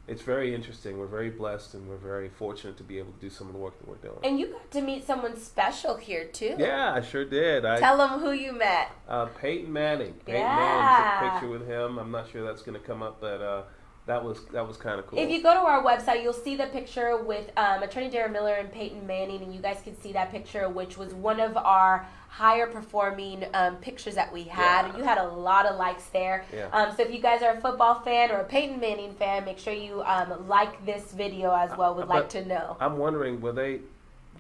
It's very interesting. We're very blessed, and we're very fortunate to be able to do some of the work that we're doing. And you got to meet someone special here, too. Yeah, I sure did. Tell them who you met. Peyton Manning. Peyton Manning, took a picture with him. I'm not sure that's going to come up, but that was kind of cool. If you go to our website, you'll see the picture with Attorney Darren Miller and Peyton Manning, and you guys can see that picture, which was one of our higher performing pictures that we had. Yeah. You had a lot of likes there. Yeah. So if you guys are a football fan or a Peyton Manning fan, make sure you like this video as well. Would like to know. I'm wondering,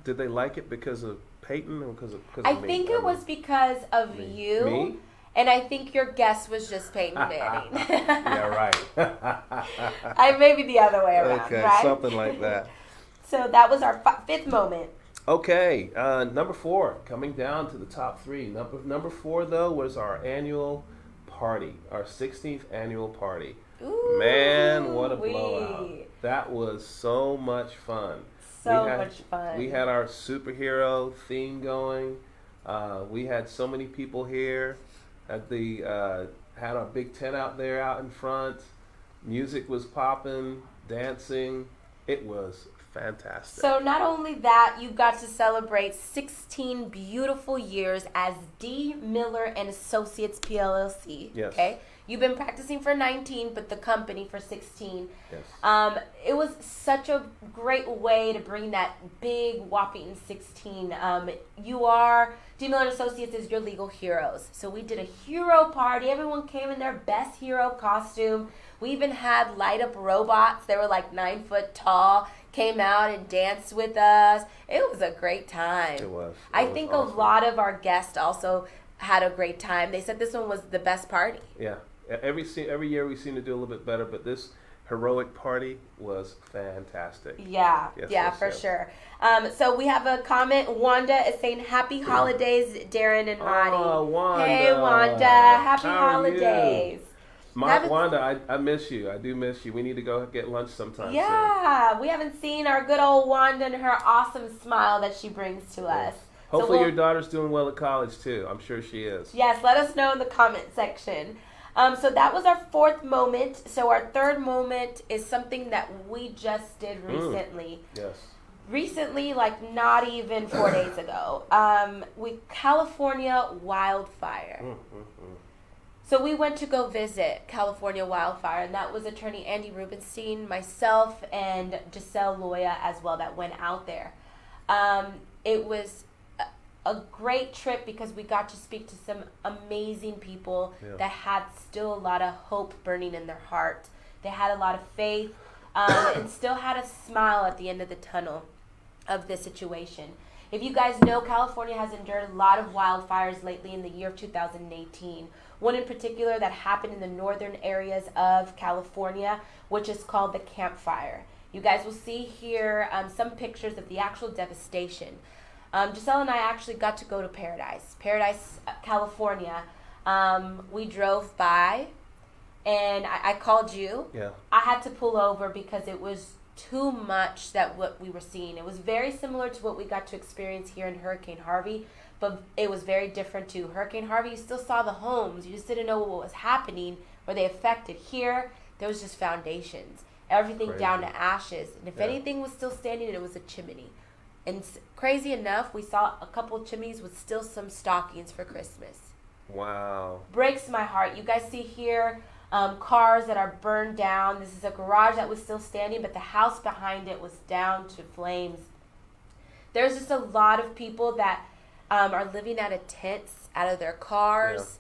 did they like it because of Peyton or because of me? I think it was because of you. Me? And I think your guess was just Peyton Manning. Yeah, right. Maybe the other way around, okay, right? Something like that. So that was our fifth moment. Okay, number 4, coming down to the top 3. Number 4, though, was our annual party, our 16th annual party. Ooh, man, what a blowout. That was so much fun. Much fun. We had our superhero theme going. We had so many people here. Had our big tent out there out in front. Music was popping, dancing. It was fantastic. So not only that, you got to celebrate 16 beautiful years as D. Miller and Associates PLLC. Yes. Okay, You've been practicing for 19, but the company for 16. Yes. It was such a great way to bring that big whopping 16. DMA Associates is your legal heroes. So we did a hero party. Everyone came in their best hero costume. We even had light up robots. They were like 9 foot tall. Came out and danced with us. It was a great time. It was. I think awesome. A lot of our guests also had a great time. They said this one was the best party. Yeah. Every year we seem to do a little bit better, but this heroic party was fantastic. Yeah, yes, for sure. So we have a comment. Wanda is saying, "Happy holidays, Darren and Marty." Oh, Wanda. Hey, Wanda. Happy holidays. Wanda, I miss you. I do miss you. We need to go get lunch sometime soon. We haven't seen our good old Wanda and her awesome smile that she brings to us. Hopefully your daughter's doing well at college too. I'm sure she is. Yes, let us know in the comment section. So that was our fourth moment. So our third moment is something that we just did recently. Yes. Recently, like not even 4 days ago. California Wildfire. So we went to go visit California Wildfire, and that was attorney Andy Rubenstein, myself, and Giselle Loya as well that went out there. It was a great trip because we got to speak to some amazing people that had still a lot of hope burning in their heart. They had a lot of faith and still had a smile at the end of the tunnel of this situation. If you guys know, California has endured a lot of wildfires lately in the year of 2018. One in particular that happened in the northern areas of California, which is called the Camp Fire. You guys will see here some pictures of the actual devastation. Giselle and I actually got to go to Paradise, California. We drove by, and I called you. Yeah. I had to pull over because it was too much that what we were seeing. It was very similar to what we got to experience here in Hurricane Harvey, but it was very different too. Hurricane Harvey, you still saw the homes. You just didn't know what was happening or they affected. Here, there was just foundations. Everything down to ashes. And if anything was still standing, it was a chimney. And crazy enough, we saw a couple of chimneys with still some stockings for Christmas. Wow. Breaks my heart. You guys see here cars that are burned down. This is a garage that was still standing, but the house behind it was down to flames. There's just a lot of people that are living out of tents, out of their cars,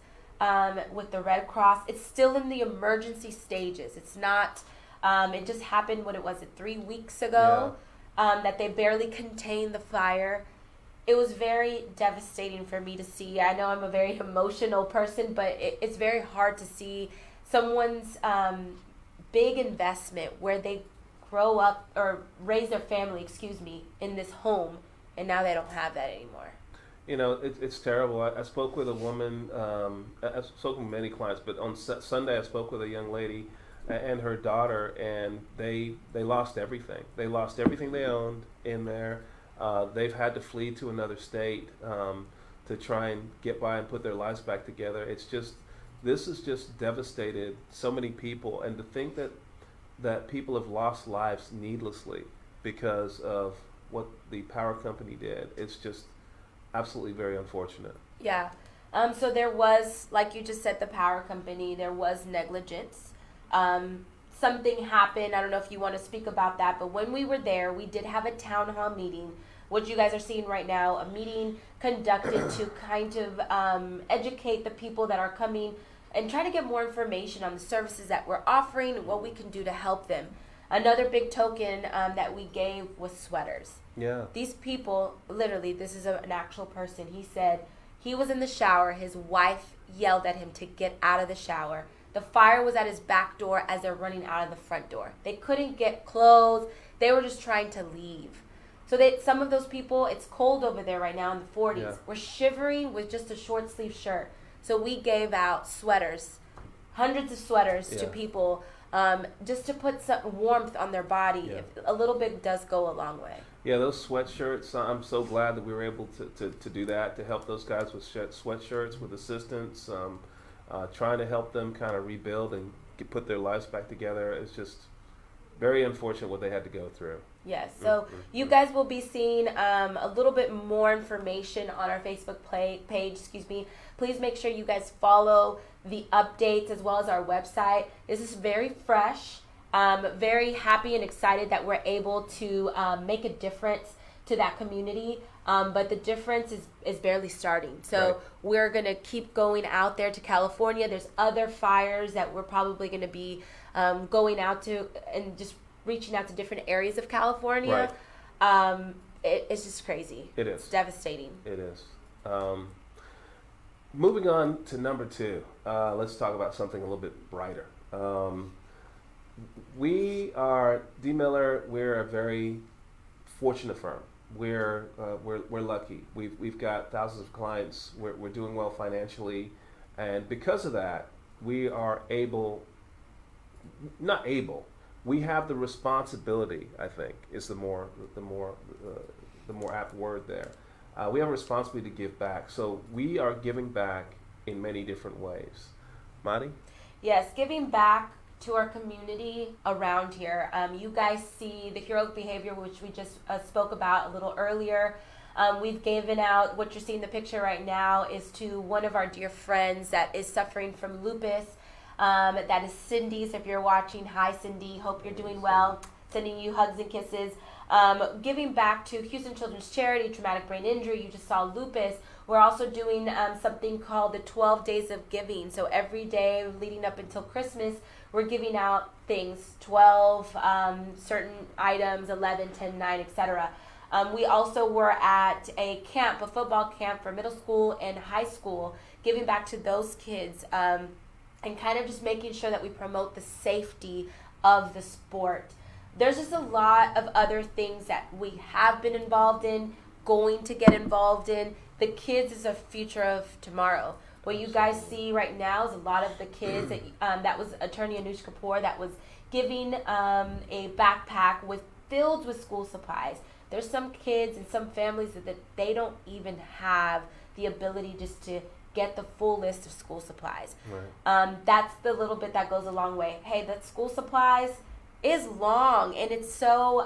with the Red Cross. It's still in the emergency stages. It's not, it just happened, 3 weeks ago? That they barely contained the fire. It was very devastating for me to see. I know I'm a very emotional person, but it's very hard to see someone's big investment where they grow up or raise their family, in this home, and now they don't have that anymore. You know, it's terrible. I spoke with a woman, I've spoken with many clients, but on Sunday I spoke with a young lady and her daughter, and they lost everything. They lost everything they owned in there. They've had to flee to another state to try and get by and put their lives back together. This has just devastated so many people, and to think that people have lost lives needlessly because of what the power company did, it's just absolutely very unfortunate. Yeah. So there was, like you just said, the power company, there was negligence. Something happened. I don't know if you want to speak about that, but when we were there, we did have a town hall meeting, which you guys are seeing right now, a meeting conducted to kind of educate the people that are coming and try to get more information on the services that we're offering and what we can do to help them. Another big token that we gave was sweaters. Yeah. These people, literally, this is an actual person. He said he was in the shower. His wife yelled at him to get out of the shower. The fire was at his back door as they're running out of the front door. They couldn't get clothes. They were just trying to leave. So some of those people, it's cold over there right now in the 40s. We're shivering with just a short sleeve shirt. So we gave out sweaters, hundreds of sweaters to people, just to put some warmth on their body. A little bit does go a long way. Yeah, those sweatshirts, I'm so glad that we were able to do that, to help those guys with sweatshirts, with assistance, trying to help them kind of rebuild and put their lives back together. It's just very unfortunate what they had to go through. Yes, so you guys will be seeing a little bit more information on our Facebook page. Please make sure you guys follow the updates as well as our website. This is very fresh. Very happy and excited that we're able to make a difference to that community. But the difference is barely starting. So we're going to keep going out there to California. There's other fires that we're probably going to be going out to and just reaching out to different areas of California. It's just crazy. It is. It's devastating. It is. Moving on to number 2, let's talk about something a little bit brighter. We are, D. Miller, we're a very fortunate firm. We're lucky. We've got thousands of clients. We're doing well financially, and because of that, we are we have the responsibility, I think, is the more apt word there. We have a responsibility to give back. So we are giving back in many different ways. Madi? Yes, giving back to our community around here. You guys see the heroic behavior, which we just spoke about a little earlier. We've given out, what you're seeing in the picture right now is to one of our dear friends that is suffering from lupus. That is Cindy. So if you're watching, hi Cindy, hope you're doing well. Sending you hugs and kisses. Giving back to Houston Children's Charity, traumatic brain injury. You just saw lupus. We're also doing something called the 12 Days of Giving. So every day leading up until Christmas, we're giving out things, 12 certain items, 11, 10, 9, etc. We also were at a camp, a football camp for middle school and high school, giving back to those kids. And kind of just making sure that we promote the safety of the sport. There's just a lot of other things that we have been involved in, going to get involved in. The kids is the future of tomorrow. What you guys see right now is a lot of the kids, that was Attorney Anush Kapoor, that was giving a backpack filled with school supplies. There's some kids and some families that they don't even have the ability just to get the full list of school supplies. That's the little bit that goes a long way. Hey, that school supplies is long, and it's so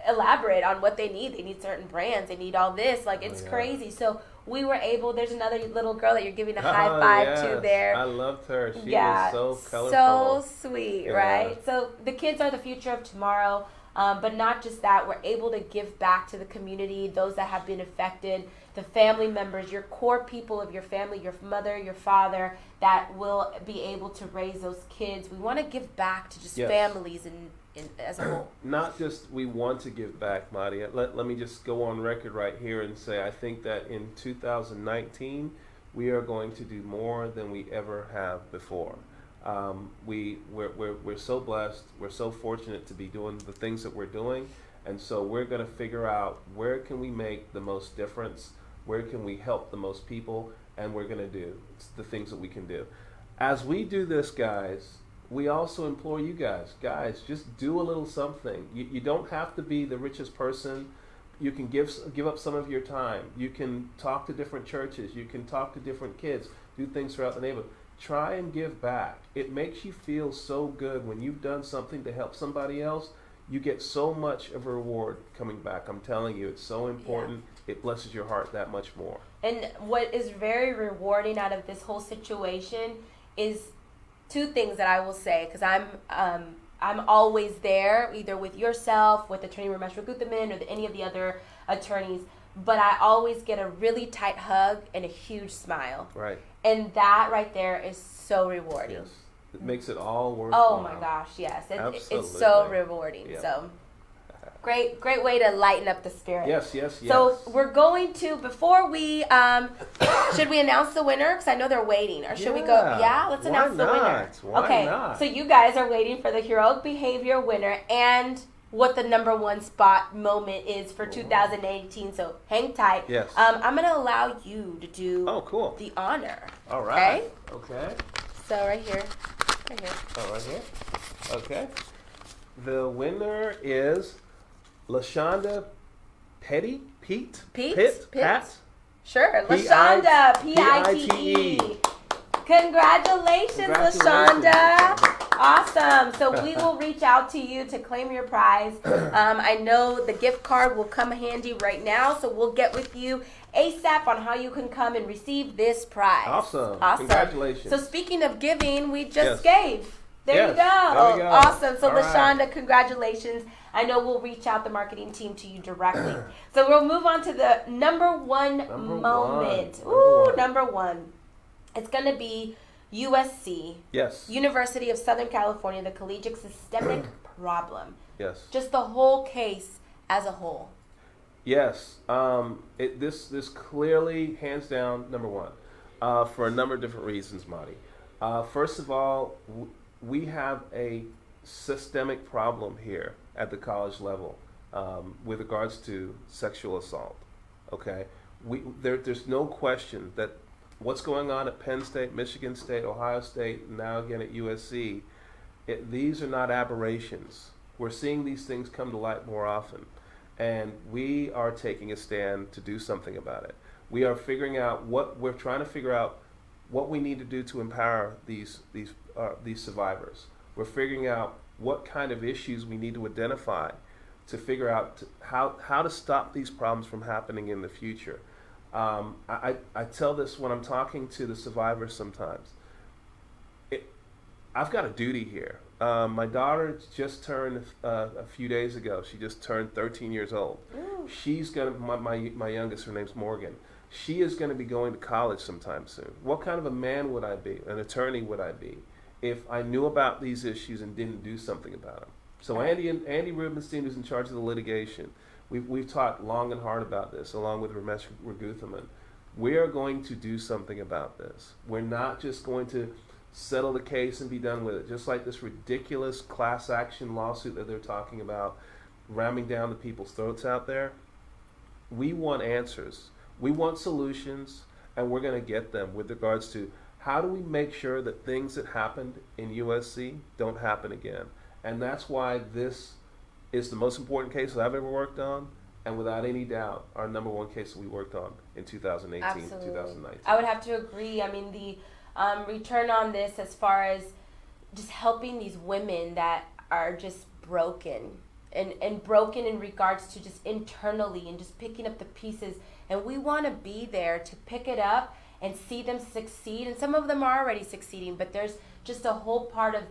elaborate on what they need. They need certain brands. They need all this. Like, it's crazy. So we were able, there's another little girl that you're giving a high five to there. I loved her. She was so colorful. So sweet, right? So the kids are the future of tomorrow. But not just that, we're able to give back to the community, those that have been affected, the family members, your core people of your family, your mother, your father, that will be able to raise those kids. We want to give back to just families and as a whole. Not just we want to give back, Madi. Let me just go on record right here and say I think that in 2019, we are going to do more than we ever have before. We're so blessed. We're so fortunate to be doing the things that we're doing, and so we're going to figure out where can we make the most difference, where can we help the most people, and we're going to do the things that we can do. As we do this, guys, we also implore you guys, just do a little something. You don't have to be the richest person. You can give up some of your time. You can talk to different churches. You can talk to different kids. Do things throughout the neighborhood. Try and give back. It makes you feel so good when you've done something to help somebody else. You get so much of a reward coming back. I'm telling you, it's so important. It blesses your heart that much more. And what is very rewarding out of this whole situation is two things that I will say, because I'm always there, either with yourself, with Attorney Ramesh Raghuthaman, or any of the other attorneys, but I always get a really tight hug and a huge smile. Right. And that right there is so rewarding. Yes. It makes it all worthwhile. Oh my gosh, yes. It's so rewarding. Yeah. So great way to lighten up the spirit. Yes. So we're going to, before we, should we announce the winner? Because I know they're waiting. Or should we go? Yeah, let's announce the winner. Why not? So you guys are waiting for the heroic behavior winner and what the number one spot moment is for 2018. So hang tight. Yes. I'm going to allow you to do the honor. All right. Okay. So right here. Oh, right here. Okay. The winner is LaShonda Petty? Pete? Pat? Sure. LaShonda, P-I-T-E. Congratulations, LaShonda. Awesome. So we will reach out to you to claim your prize. I know the gift card will come handy right now, so we'll get with you ASAP on how you can come and receive this prize. Awesome. Congratulations. So speaking of giving, we just gave. There you go. There we go. Awesome. So All LaShonda, right. congratulations. I know we'll reach out the marketing team to you directly. So we'll move on to the number one moment. Number one. It's going to be USC. Yes. University of Southern California, the collegiate systemic problem. Yes. Just the whole case as a whole. Yes. This clearly, hands down, number one, for a number of different reasons, Marty. First of all, we have a systemic problem here at the college level with regards to sexual assault. Okay, there's no question that what's going on at Penn State, Michigan State, Ohio State, and now again at USC, these are not aberrations. We're seeing these things come to light more often, and we are taking a stand to do something about it. We are figuring out we're trying to figure out what we need to do to empower these survivors. We're figuring out what kind of issues we need to identify to figure out how to stop these problems from happening in the future. I tell this when I'm talking to the survivors sometimes. I've got a duty here. My daughter just turned a few days ago. She just turned 13 years old. Ooh. She's gonna my youngest. Her name's Morgan. She is going to be going to college sometime soon. What kind of a man would I be? An attorney would I be if I knew about these issues and didn't do something about them? So Andy Rubenstein, who's in charge of the litigation, we've talked long and hard about this, along with Ramesh Raghuthaman. We are going to do something about this. We're not just going to settle the case and be done with it. Just like this ridiculous class action lawsuit that they're talking about, ramming down the people's throats out there. We want answers. We want solutions, and we're going to get them with regards to how do we make sure that things that happened in USC don't happen again. And that's why this is the most important case that I've ever worked on, and without any doubt, our number one case that we worked on in 2018, Absolutely. 2019. I would have to agree. I mean, the return on this as far as just helping these women that are just broken, and broken in regards to just internally and just picking up the pieces. And we want to be there to pick it up and see them succeed. And some of them are already succeeding, but there's just a whole part of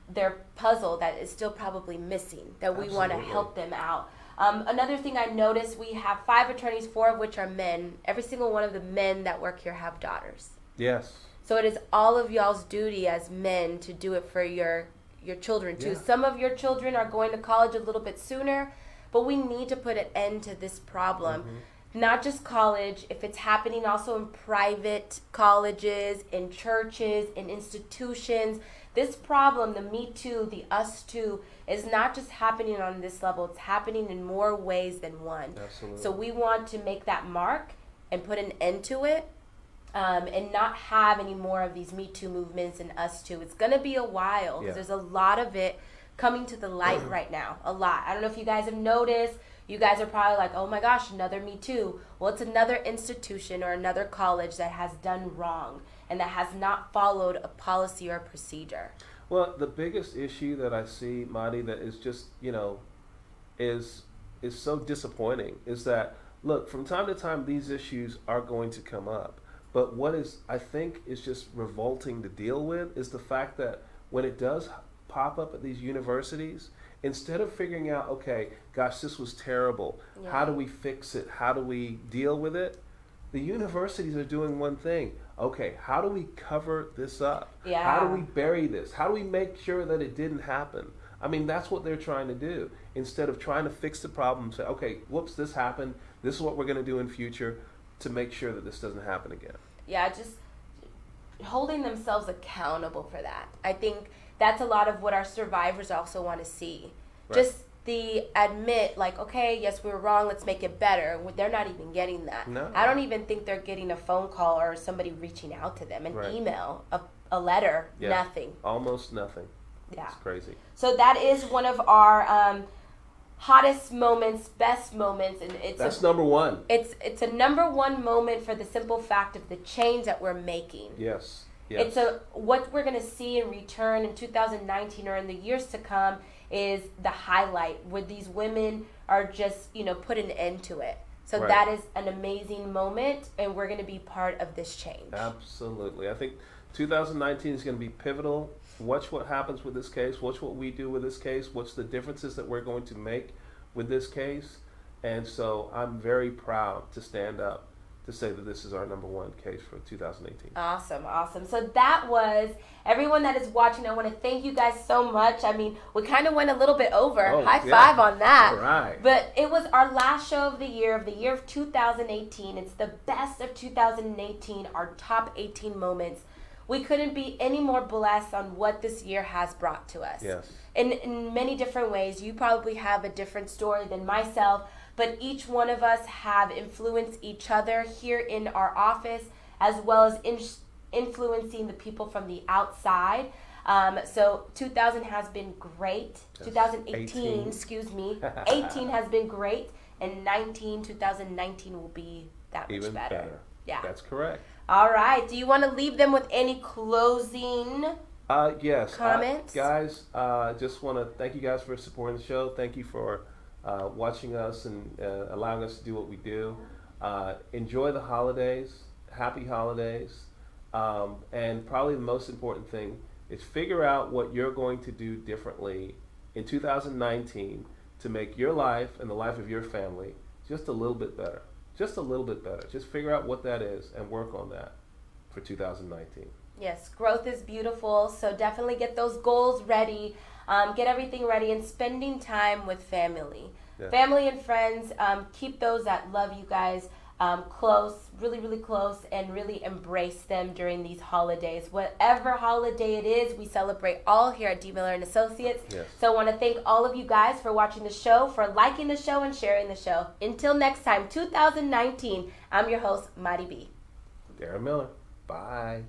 their puzzle that is still probably missing that we want to help them out. Another thing I noticed, we have 5 attorneys, 4 of which are men. Every single one of the men that work here have daughters. Yes. So it is all of y'all's duty as men to do it for your children too. Yeah. Some of your children are going to college a little bit sooner, but we need to put an end to this problem. Mm-hmm. Not just college, if it's happening also in private colleges, in churches, in institutions. This problem, the Me Too, the Us Too, is not just happening on this level. It's happening in more ways than one. Absolutely. So we want to make that mark and put an end to it, and not have any more of these Me Too movements and Us Too. It's going to be a while because there's a lot of it coming to the light right now. A lot. I don't know if you guys have noticed. You guys are probably like, oh my gosh, another Me Too. Well, it's another institution or another college that has done wrong and that has not followed a policy or procedure. Well, the biggest issue that I see, Madi, that is just, is so disappointing is that, look, from time to time, these issues are going to come up. But what I think is just revolting to deal with is the fact that when it does pop up at these universities, instead of figuring out, okay, gosh, this was terrible. Yeah. How do we fix it? How do we deal with it? The universities are doing one thing. Okay, how do we cover this up? Yeah. How do we bury this? How do we make sure that it didn't happen? I mean, that's what they're trying to do. Instead of trying to fix the problem, say, okay, whoops, this happened. This is what we're going to do in future to make sure that this doesn't happen again. Yeah, just holding themselves accountable for that. I think that's a lot of what our survivors also want to see. Right. Just the admit, like, okay, yes, we were wrong, let's make it better. They're not even getting that. No. I don't even think they're getting a phone call or somebody reaching out to them, an email, a letter, nothing. Almost nothing. Yeah. It's crazy. So that is one of our hottest moments, best moments, and that's number one. It's a number one moment for the simple fact of the change that we're making. Yes. Yes. What we're going to see in return in 2019 or in the years to come is the highlight where these women are just, put an end to it. So Right. that is an amazing moment, and we're going to be part of this change. Absolutely. I think 2019 is going to be pivotal. Watch what happens with this case. Watch what we do with this case. What's the differences that we're going to make with this case. And so I'm very proud to stand up to say that this is our number one case for 2018. Awesome. So that was everyone that is watching. I want to thank you guys so much. I mean, we kind of went a little bit over. High five on that. All right. But it was our last show of the year of 2018. It's the best of 2018, our top 18 moments. We couldn't be any more blessed on what this year has brought to us. Yes. In many different ways. You probably have a different story than myself, but each one of us have influenced each other here in our office, as well as influencing the people from the outside. So 2000 has been great. Yes. 2018, 18 has been great, and 2019 will be that Even much better. Yeah. That's correct. All right. Do you want to leave them with any closing Yes. comments? Guys, just want to thank you guys for supporting the show. Thank you for watching us and allowing us to do what we do. Enjoy the holidays. Happy holidays. And probably the most important thing is figure out what you're going to do differently in 2019 to make your life and the life of your family just a little bit better. Just a little bit better. Just figure out what that is and work on that for 2019. Yes, growth is beautiful, so definitely get those goals ready, get everything ready, and spending time with family. Yeah. Family and friends, keep those that love you guys close, really, really close, and really embrace them during these holidays. Whatever holiday it is, we celebrate all here at D. Miller & Associates. Yes. So I want to thank all of you guys for watching the show, for liking the show, and sharing the show. Until next time, 2019, I'm your host, Mari B. Darren Miller. Bye.